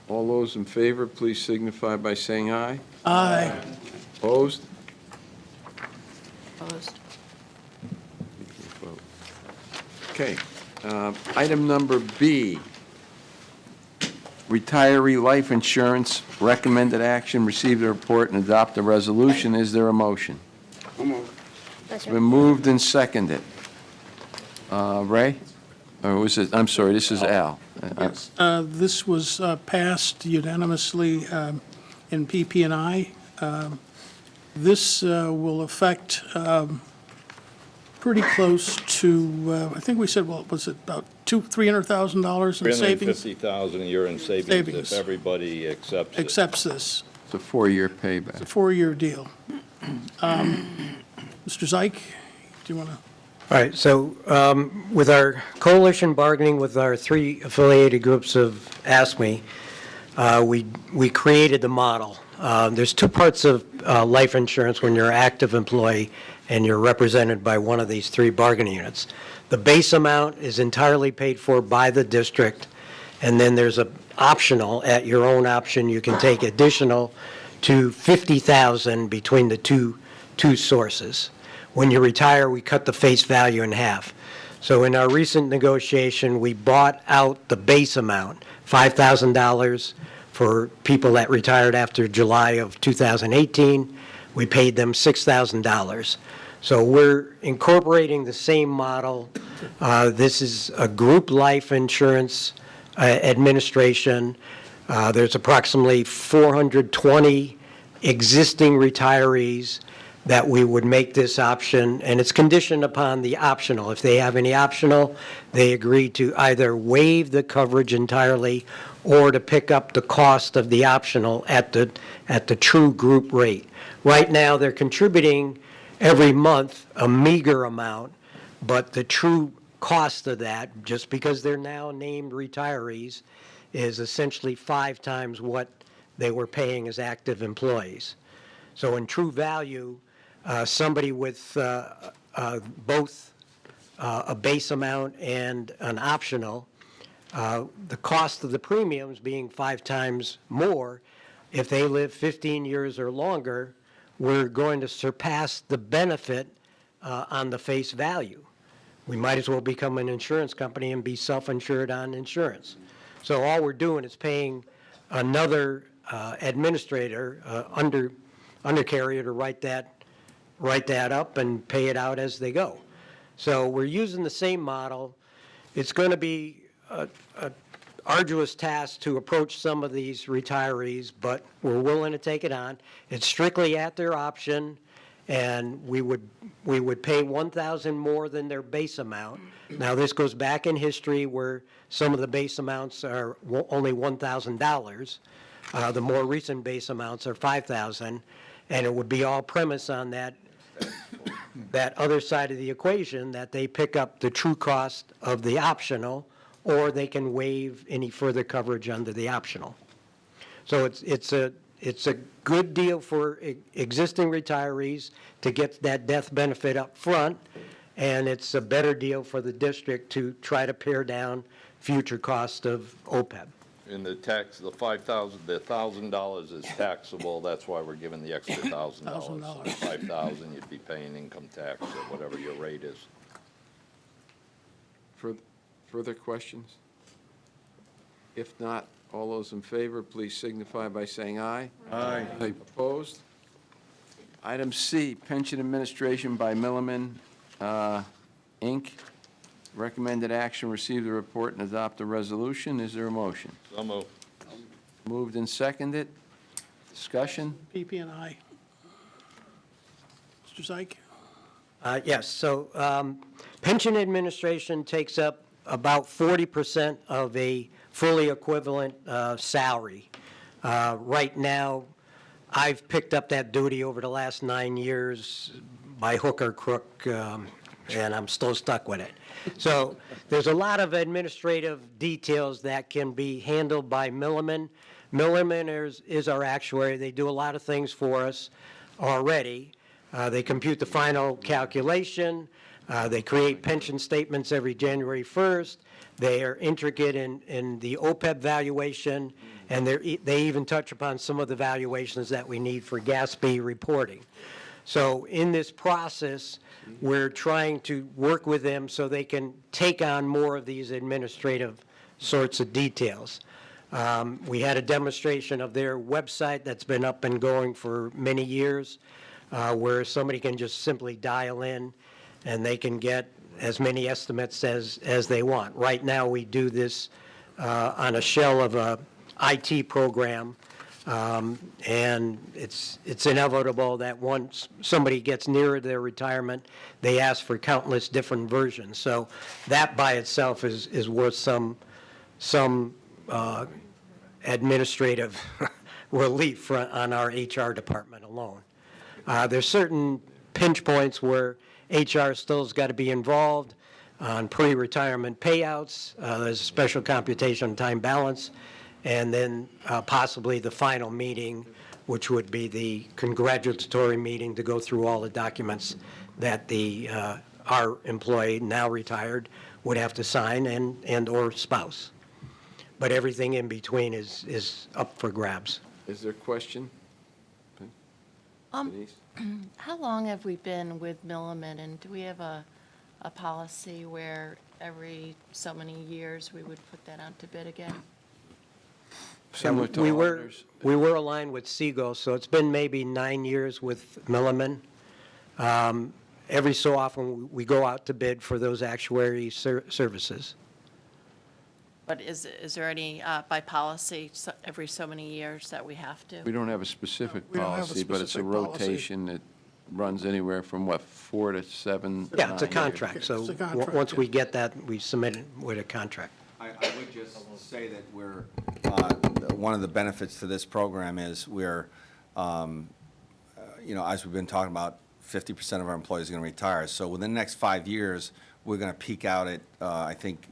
All those in favor, please signify by saying aye.
Aye.
Opposed?
Opposed.
Okay. Item number B, retiree life insurance, recommended action, receive the report and adopt the resolution. Is there a motion? It's been moved and seconded. Ray? Or was it, I'm sorry, this is Al.
Yes, this was passed unanimously in PP&I. This will affect pretty close to, I think we said, well, was it about $300,000 in savings?
$350,000 a year in savings
Savings.
if everybody accepts it.
Accepts this.
It's a 4-year payback.
It's a 4-year deal. Mr. Zeich, do you want to?
All right, so with our coalition bargaining with our 3 affiliated groups of ASME, we created the model. There's 2 parts of life insurance when you're an active employee and you're represented by one of these 3 bargaining units. The base amount is entirely paid for by the district, and then there's a optional, at your own option, you can take additional to $50,000 between the two sources. When you retire, we cut the face value in half. So in our recent negotiation, we bought out the base amount, $5,000 for people that retired after July of 2018. We paid them $6,000. So we're incorporating the same model. This is a group life insurance administration. There's approximately 420 existing retirees that we would make this option, and it's conditioned upon the optional. If they have any optional, they agree to either waive the coverage entirely or to pick up the cost of the optional at the true group rate. Right now, they're contributing every month a meager amount, but the true cost of that, just because they're now named retirees, is essentially 5 times what they were paying as active employees. So in true value, somebody with both a base amount and an optional, the cost of the premiums being 5 times more, if they live 15 years or longer, we're going to surpass the benefit on the face value. We might as well become an insurance company and be self-insured on insurance. So all we're doing is paying another administrator, undercarrier to write that up and pay it out as they go. So we're using the same model. It's going to be arduous task to approach some of these retirees, but we're willing to take it on. It's strictly at their option, and we would pay $1,000 more than their base amount. Now, this goes back in history where some of the base amounts are only $1,000. The more recent base amounts are $5,000, and it would be all premise on that other side of the equation, that they pick up the true cost of the optional, or they can waive any further coverage under the optional. So it's a good deal for existing retirees to get that death benefit up front, and it's a better deal for the district to try to pare down future cost of OPEB.
And the tax, the $1,000 is taxable, that's why we're giving the extra $1,000. So $5,000, you'd be paying income tax at whatever your rate is.
Further questions? If not, all those in favor, please signify by saying aye.
Aye.
Opposed? Item C, pension administration by Milliman, Inc. Recommended action, receive the report and adopt the resolution. Is there a motion?
So moved.
Moved and seconded. Discussion?
PP and I. Mr. Syke?
Yes, so pension administration takes up about 40% of a fully equivalent salary. Right now, I've picked up that duty over the last 9 years by hook or crook, and I'm still stuck with it. So there's a lot of administrative details that can be handled by Milliman. Milliman is our actuary. They do a lot of things for us already. They compute the final calculation. They create pension statements every January 1st. They are intricate in the OPEB valuation, and they even touch upon some of the valuations that we need for GASB reporting. So in this process, we're trying to work with them so they can take on more of these administrative sorts of details. We had a demonstration of their website that's been up and going for many years, where somebody can just simply dial in and they can get as many estimates as they want. Right now, we do this on a shell of a IT program, and it's inevitable that once somebody gets nearer their retirement, they ask for countless different versions. So that by itself is worth some administrative relief on our HR department alone. There's certain pinch points where HR still's got to be involved on pre-retirement payouts. There's a special computation time balance, and then possibly the final meeting, which would be the congratulatory meeting to go through all the documents that our employee, now retired, would have to sign, and or spouse. But everything in between is up for grabs.
Is there a question? Denise?
How long have we been with Milliman, and do we have a policy where every so many years we would put that out to bid again?
Similar to
We were
auditors.
we were aligned with Segal, so it's been maybe 9 years with Milliman. Every so often, we go out to bid for those actuary services.
But is there any, by policy, every so many years that we have to?
We don't have a specific
We don't have a
policy, but it's a
specific policy.
rotation that runs anywhere from, what, 4 to 7?
Yeah, it's a
9 years.
contract, so
It's a contract,
once we
yeah.
get that, we submit it with a contract.
I would just say that we're, one of the benefits to this program is we're, as we've been talking about, 50% of our employees are going to retire. So within the next 5 years, we're going to peak out at, I think,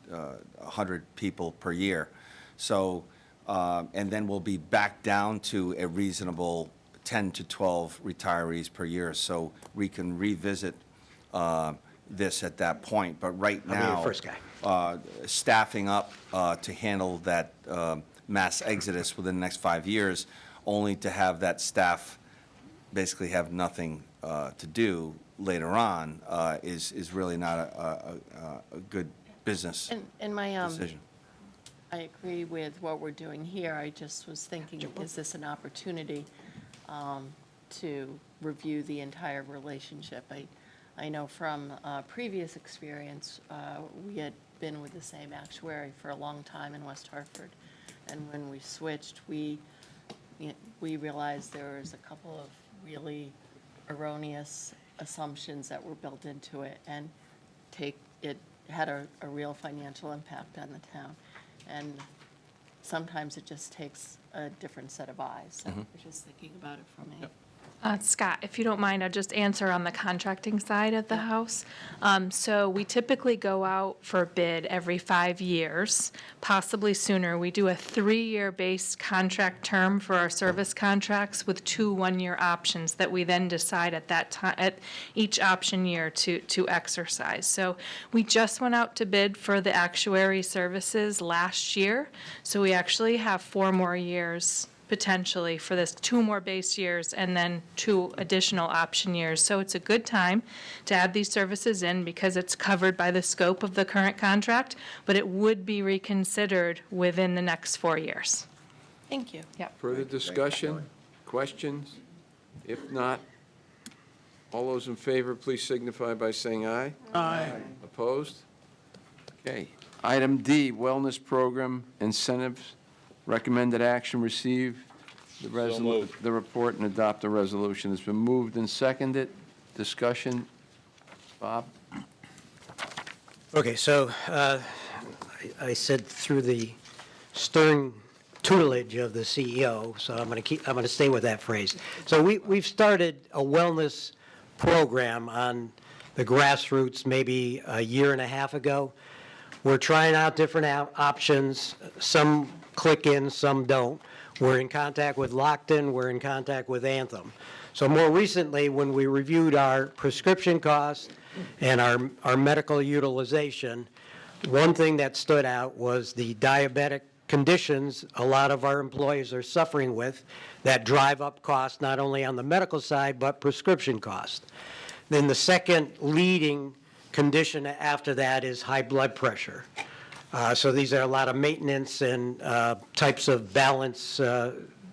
100 people per year. So, and then we'll be back down to a reasonable 10 to 12 retirees per year. So we can revisit this at that point. But right
I'll be
now,
your first guy.
staffing up to handle that mass exodus within the next 5 years, only to have that staff basically have nothing to do later on, is really not a good business
And my,
decision.
I agree with what we're doing here. I just was thinking, is this an opportunity to review the entire relationship? I know from previous experience, we had been with the same actuary for a long time in West Hartford. And when we switched, we realized there was a couple of really erroneous assumptions that were built into it, and it had a real financial impact on the town. And sometimes it just takes a different set of eyes. So we're just thinking about it from a
Scott, if you don't mind, I'll just answer on the contracting side of the house. So we typically go out for bid every 5 years, possibly sooner. We do a 3-year base contract term for our service contracts with 2 one-year options that we then decide at that time, at each option year to exercise. So we just went out to bid for the actuary services last year. So we actually have 4 more years potentially for this, 2 more base years and then 2 additional option years. So it's a good time to add these services in because it's covered by the scope of the current contract, but it would be reconsidered within the next 4 years.
Thank you.
Yep.
Further discussion, questions? If not, all those in favor, please signify by saying aye.
Aye.
Opposed? Okay. Item D, Wellness Program Incentives. Recommended action, receive the report and adopt the resolution. It's been moved and seconded. Discussion. Bob?
Okay, so I said through the stern tutelage of the CEO, so I'm going to stay with that phrase. So we've started a wellness program on the grassroots maybe a year and a half ago. We're trying out different options. Some click in, some don't. We're in contact with Lockton, we're in contact with Anthem. So more recently, when we reviewed our prescription costs and our medical utilization, one thing that stood out was the diabetic conditions a lot of our employees are suffering with that drive up costs not only on the medical side, but prescription costs. Then the second leading condition after that is high blood pressure. So these are a lot of maintenance and types of balance,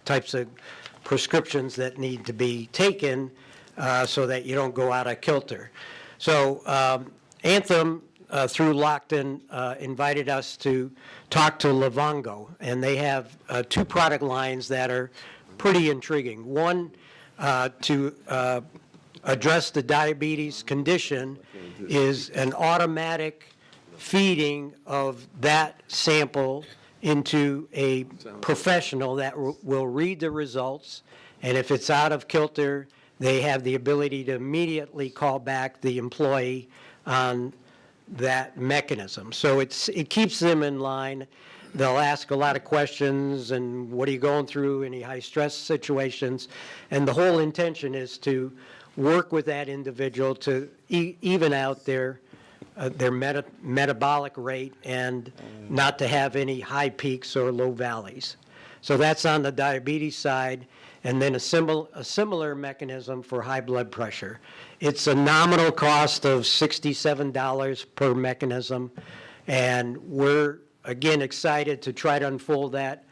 types of prescriptions that need to be taken so that you don't go out of kilter. So Anthem, through Lockton, invited us to talk to Livongo, and they have 2 product lines that are pretty intriguing. One, to address the diabetes condition, is an automatic feeding of that sample into a professional that will read the results, and if it's out of kilter, they have the ability to immediately call back the employee on that mechanism. So it keeps them in line. They'll ask a lot of questions, and what are you going through, any high-stress situations, and the whole intention is to work with that individual to even out their metabolic rate and not to have any high peaks or low valleys. So that's on the diabetes side, and then a similar mechanism for high blood pressure. It's a nominal cost of $67 per mechanism, and we're, again, excited to try to unfold that.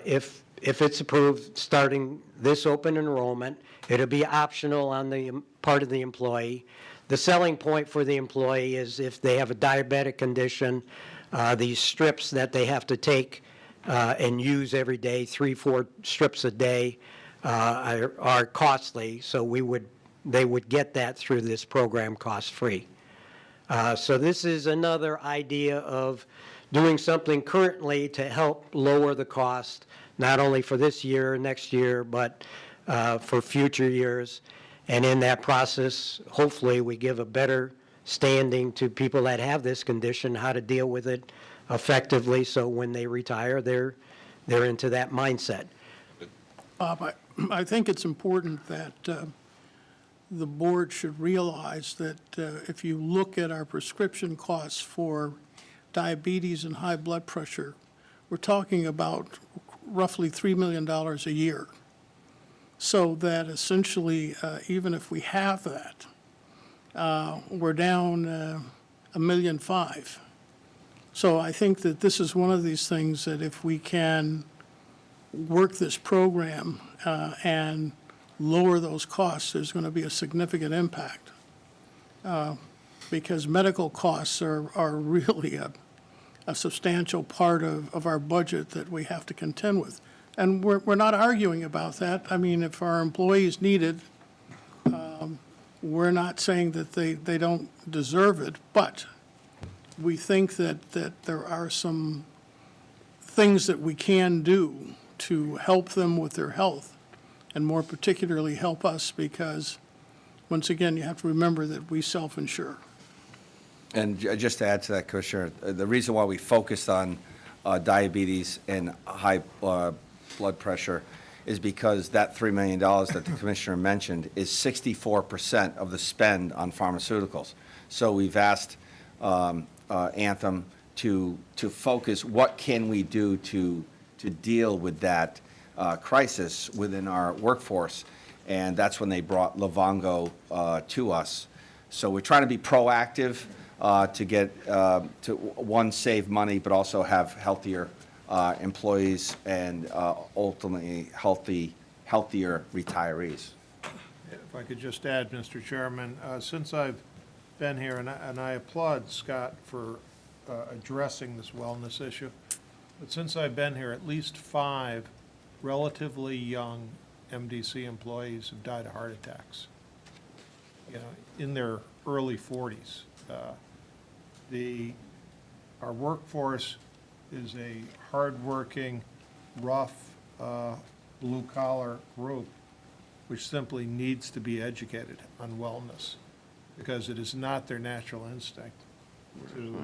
If it's approved, starting this open enrollment, it'll be optional on the part of the employee. The selling point for the employee is if they have a diabetic condition, these strips that they have to take and use every day, 3-4 strips a day, are costly, so they would get that through this program cost-free. So this is another idea of doing something currently to help lower the cost, not only for this year, next year, but for future years. And in that process, hopefully, we give a better standing to people that have this condition, how to deal with it effectively, so when they retire, they're into that mindset.
Bob, I think it's important that the board should realize that if you look at our prescription costs for diabetes and high blood pressure, we're talking about roughly $3 million a year. So that essentially, even if we have that, we're down $1.5 million. So I think that this is one of these things that if we can work this program and lower those costs, there's going to be a significant impact. because medical costs are really a substantial part of our budget that we have to contend with. And we're not arguing about that. I mean, if our employees need it, we're not saying that they don't deserve it, but we think that there are some things that we can do to help them with their health, and more particularly help us, because, once again, you have to remember that we self-insure.
And just to add to that, Commissioner, the reason why we focused on diabetes and high blood pressure is because that $3 million that the Commissioner mentioned is 64% of the spend on pharmaceuticals. So we've asked Anthem to focus, what can we do to deal with that crisis within our workforce? And that's when they brought Livongo to us. So we're trying to be proactive to get, to, one, save money, but also have healthier employees and ultimately healthier retirees.
If I could just add, Mr. Chairman, since I've been here, and I applaud Scott for addressing this wellness issue, but since I've been here, at least 5 relatively young MDC employees have died of heart attacks, in their early 40s. Our workforce is a hardworking, rough, blue-collar group which simply needs to be educated on wellness, because it is not their natural instinct to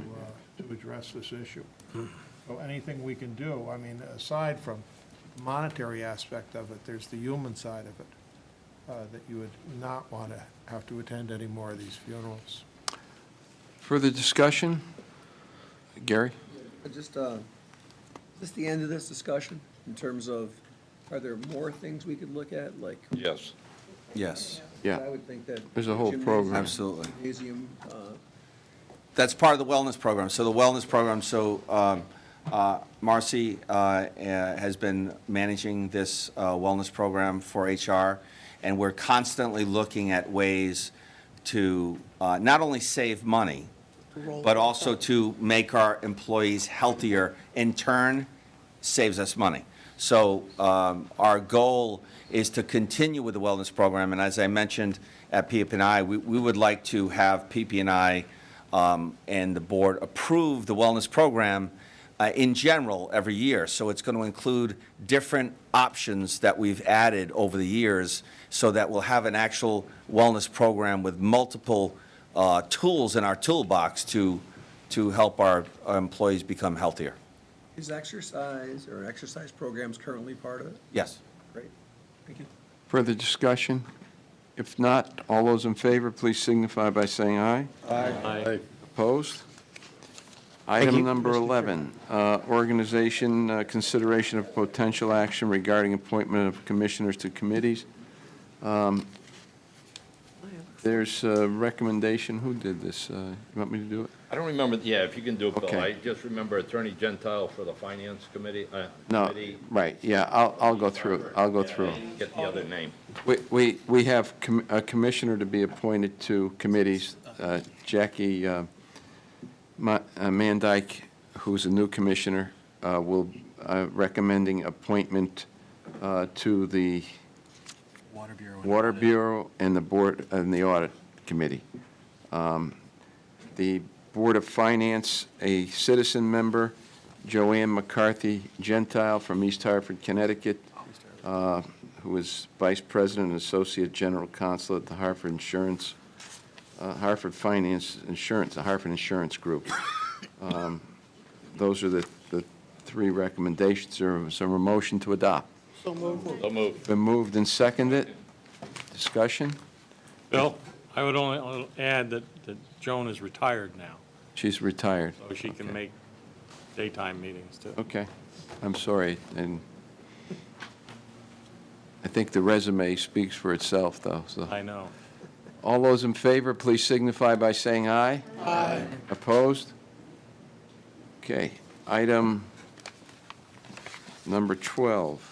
address this issue. So anything we can do, I mean, aside from the monetary aspect of it, there's the human side of it, that you would not want to have to attend any more of these funerals.
Further discussion? Gary?
Just, is this the end of this discussion in terms of, are there more things we could look at, like?
Yes.
Yes.
Yeah.
I would think that.
There's a whole
gymnasium-
program.
Absolutely.
Gymnasium,
That's part of the wellness program. So the wellness program, Marcy has been managing this wellness program for HR, and we're constantly looking at ways to not only save money, but also to make our employees healthier. In turn, saves us money. So our goal is to continue with the wellness program, and as I mentioned at PP&I, we would like to have PP&I and the board approve the wellness program in general every year. So it's going to include different options that we've added over the years, so that we'll have an actual wellness program with multiple tools in our toolbox to help our employees become healthier.
is exercise or exercise programs currently part of it?
Yes.
Great, thank you.
Further discussion? If not, all those in favor, please signify by saying aye.
Aye.
Opposed? Item number 11, organization consideration of potential action regarding appointment of commissioners to committees. There's a recommendation. Who did this? You want me to do it?
I don't remember, yeah, if you can do it, Bill.
Okay.
I just remember Attorney Gentile for the Finance Committee.
No,
Committee.
right, yeah, I'll go through. I'll go through.
Get the other name.
We have a commissioner to be appointed to committees, Jackie Mandyke, who's a new commissioner, will recommending appointment to the Water Bureau and the Board and the Audit Committee. The Board of Finance, a citizen member, Joanne McCarthy Gentile from East Hartford, Connecticut, who is Vice President and Associate General Counsel at the Hartford Insurance, Hartford Finance Insurance, the Hartford Insurance Group. Those are the 3 recommendations. Is there a motion to adopt?
So moved.
So moved.
Been moved and seconded. Discussion?
Bill, I would only add that Joan is retired now,
She's retired.
so she can
Okay.
make daytime meetings too.
Okay, I'm sorry, and I think the resume speaks for itself, though, so.
I know.
All those in favor, please signify by saying aye. Aye. Opposed? Okay, item number 12.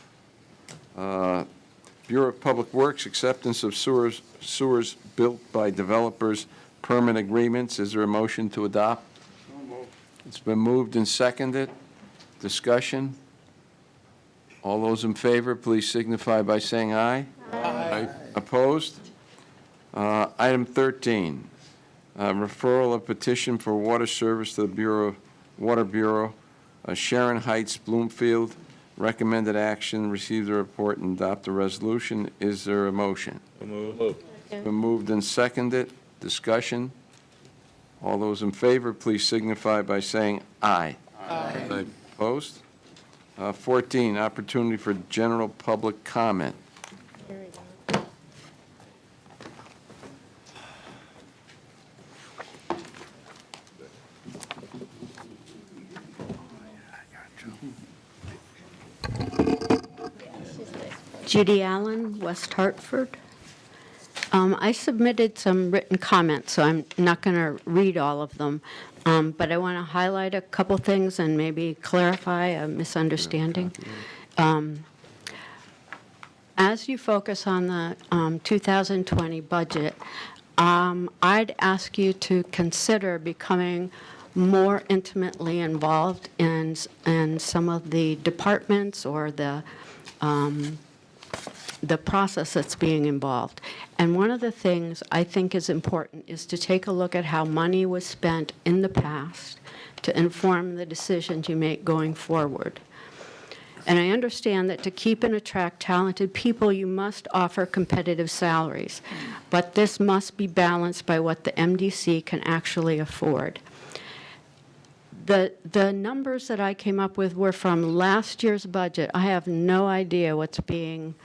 Bureau of Public Works, acceptance of sewers built by developers permit agreements. Is there a motion to adopt? It's been moved and seconded. Discussion? All those in favor, please signify by saying aye.
Aye.
Opposed? Item 13, referral of petition for water service to the Water Bureau, Sharon Heights, Bloomfield. Recommended action, receive the report and adopt the resolution. Is there a motion?
Move.
Been moved and seconded. Discussion? All those in favor, please signify by saying aye.
Aye.
Opposed? 14, opportunity for general public comment.
Judy Allen, West Hartford. I submitted some written comments, so I'm not going to read all of them, but I want to highlight a couple things and maybe clarify a misunderstanding. As you focus on the 2020 budget, I'd ask you to consider becoming more intimately involved in some of the departments or the process that's being involved. And one of the things I think is important is to take a look at how money was spent in the past to inform the decisions you make going forward. And I understand that to keep and attract talented people, you must offer competitive salaries. But this must be balanced by what the MDC can actually afford. The numbers that I came up with were from last year's budget. I have no idea what's being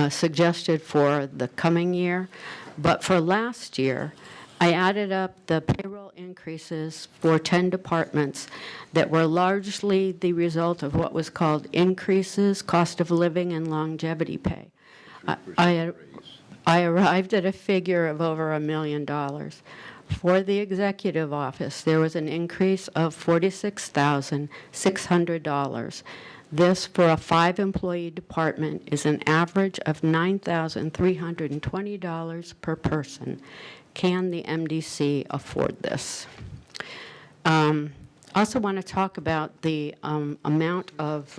suggested for the coming year. But for last year, I added up the payroll increases for 10 departments that were largely the result of what was called increases, cost of living, and longevity pay. I arrived at a figure of over $1 million. For the executive office, there was an increase of $46,600. This, for a 5-employee department, is an average of $9,320 per person. Can the MDC afford this? Also want to talk about the amount of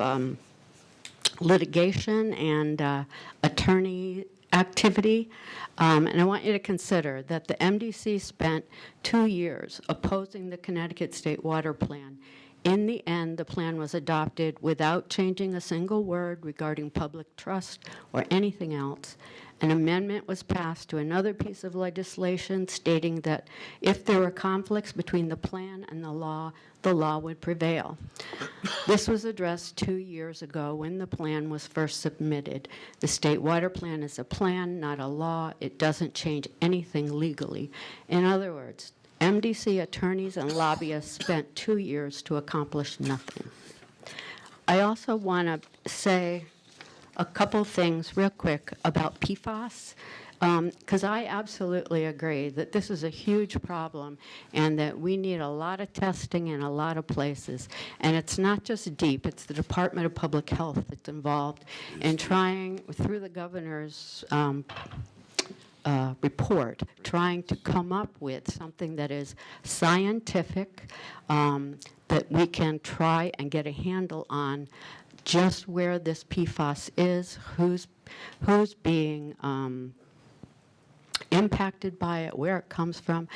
litigation and attorney activity. And I want you to consider that the MDC spent 2 years opposing the Connecticut State Water Plan. In the end, the plan was adopted without changing a single word regarding public trust or anything else. An amendment was passed to another piece of legislation stating that if there were conflicts between the plan and the law would prevail. This was addressed 2 years ago when the plan was first submitted. The State Water Plan is a plan, not a law. It doesn't change anything legally. In other words, MDC attorneys and lobbyists spent 2 years to accomplish nothing. I also want to say a couple things real quick about PFAS, because I absolutely agree that this is a huge problem and that we need a lot of testing in a lot of places. And it's not just DEEP, it's the Department of Public Health that's involved in trying, through the governor's report, trying to come up with something that is scientific, that we can try and get a handle on just where this PFAS is, who's being impacted by it, where it comes from.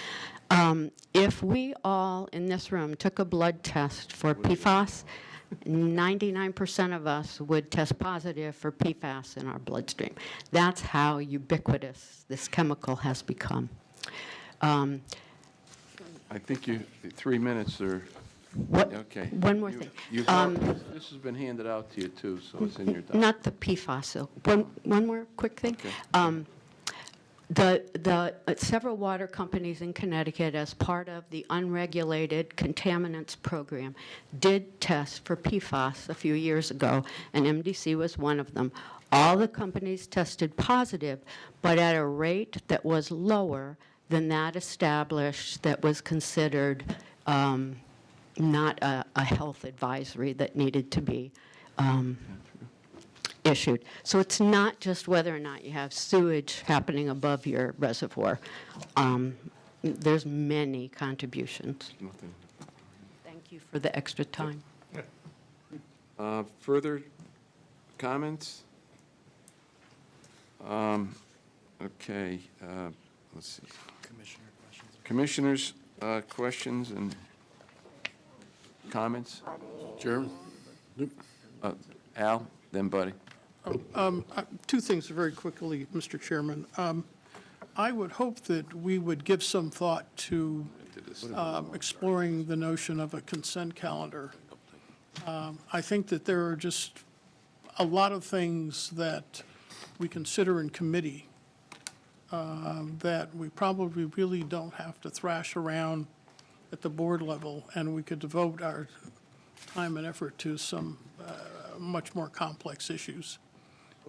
If we all in this room took a blood test for PFAS, 99% of us would test positive for PFAS in our bloodstream. That's how ubiquitous this chemical has become.
I think 3 minutes are, okay.
One more thing.
This has been handed out to you, too, so it's in your document.
Not the PFAS, so one more quick thing.
Okay.
Several water companies in Connecticut, as part of the unregulated contaminants program, did test for PFAS a few years ago, and MDC was one of them. All the companies tested positive, but at a rate that was lower than that established that was considered not a health advisory that needed to be issued. So it's not just whether or not you have sewage happening above your reservoir. There's many contributions. Thank you for the extra time.
Further comments? Okay, let's see. Commissioners, questions and comments?
Chairman?
Al, then Buddy.
Two things very quickly, Mr. Chairman. I would hope that we would give some thought to exploring the notion of a consent calendar. I think that there are just a lot of things that we consider in committee that we probably really don't have to thrash around at the board level, and we could devote our time and effort to some much more complex issues.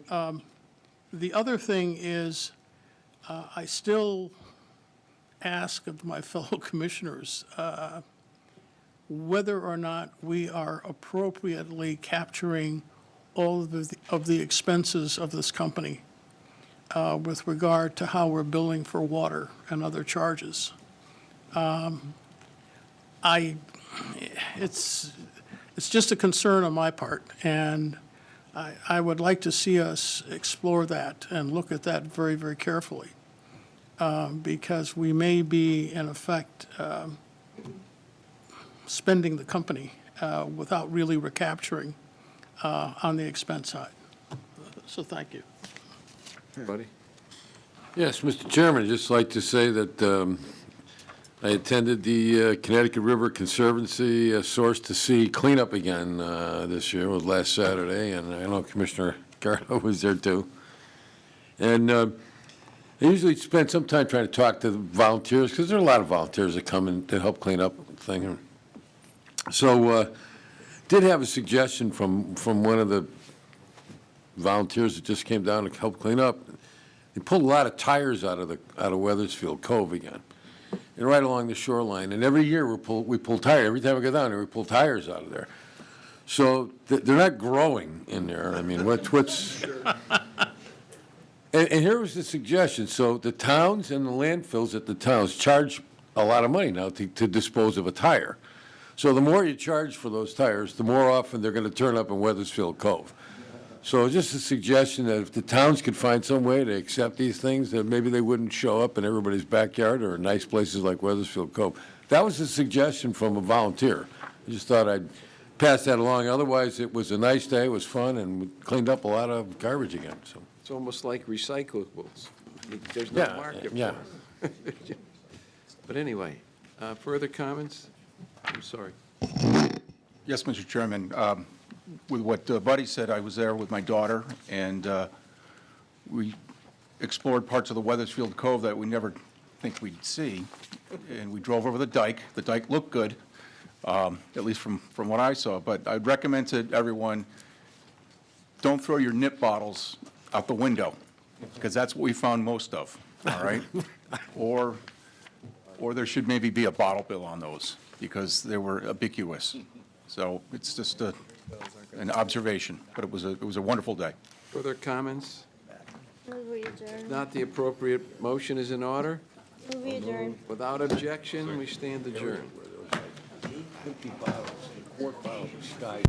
The other thing is, I still ask of my fellow commissioners whether or not we are appropriately capturing all of the expenses of this company with regard to how we're billing for water and other charges. It's just a concern on my part, and I would like to see us explore that and look at that very, very carefully, because we may be, in effect, spending the company without really recapturing on the expense side. So thank you.
Buddy?
Yes, Mr. Chairman, I'd just like to say that I attended the Connecticut River Conservancy Source to Sea cleanup again this year. It was last Saturday, and I know Commissioner Gardo was there too. And I usually spend some time trying to talk to the volunteers, because there are a lot of volunteers that come in to help clean up the thing. So did have a suggestion from one of the volunteers that just came down to help clean up. They pulled a lot of tires out of Weathersfield Cove again, and right along the shoreline. And every year we pull tires. Every time we go down there, we pull tires out of there. So they're not growing in there. I mean, what's and here was the suggestion. So the towns and the landfills at the towns charge a lot of money now to dispose of a tire. So the more you charge for those tires, the more often they're going to turn up in Weathersfield Cove. So just a suggestion that if the towns could find some way to accept these things, that maybe they wouldn't show up in everybody's backyard or in nice places like Weathersfield Cove. That was a suggestion from a volunteer. I just thought I'd pass that along. Otherwise, it was a nice day, it was fun, and we cleaned up a lot of garbage again. So
It's almost like recyclables. There's no market for it. But anyway, further comments? I'm sorry.
Yes, Mr. Chairman. With what Buddy said, I was there with my daughter, and we explored parts of the Weathersfield Cove that we never think we'd see, and we drove over the dike. The dike looked good, at least from what I saw, but I'd recommend to everyone, don't throw your nip bottles out the window, because that's what we found most of, all right? Or there should maybe be a bottle bill on those, because they were ubiquitous. So it's just an observation, but it was a wonderful day.
Further comments? Not the appropriate motion is in order? Without objection, we stand adjourned.
empty bottles, quart bottles of Sky.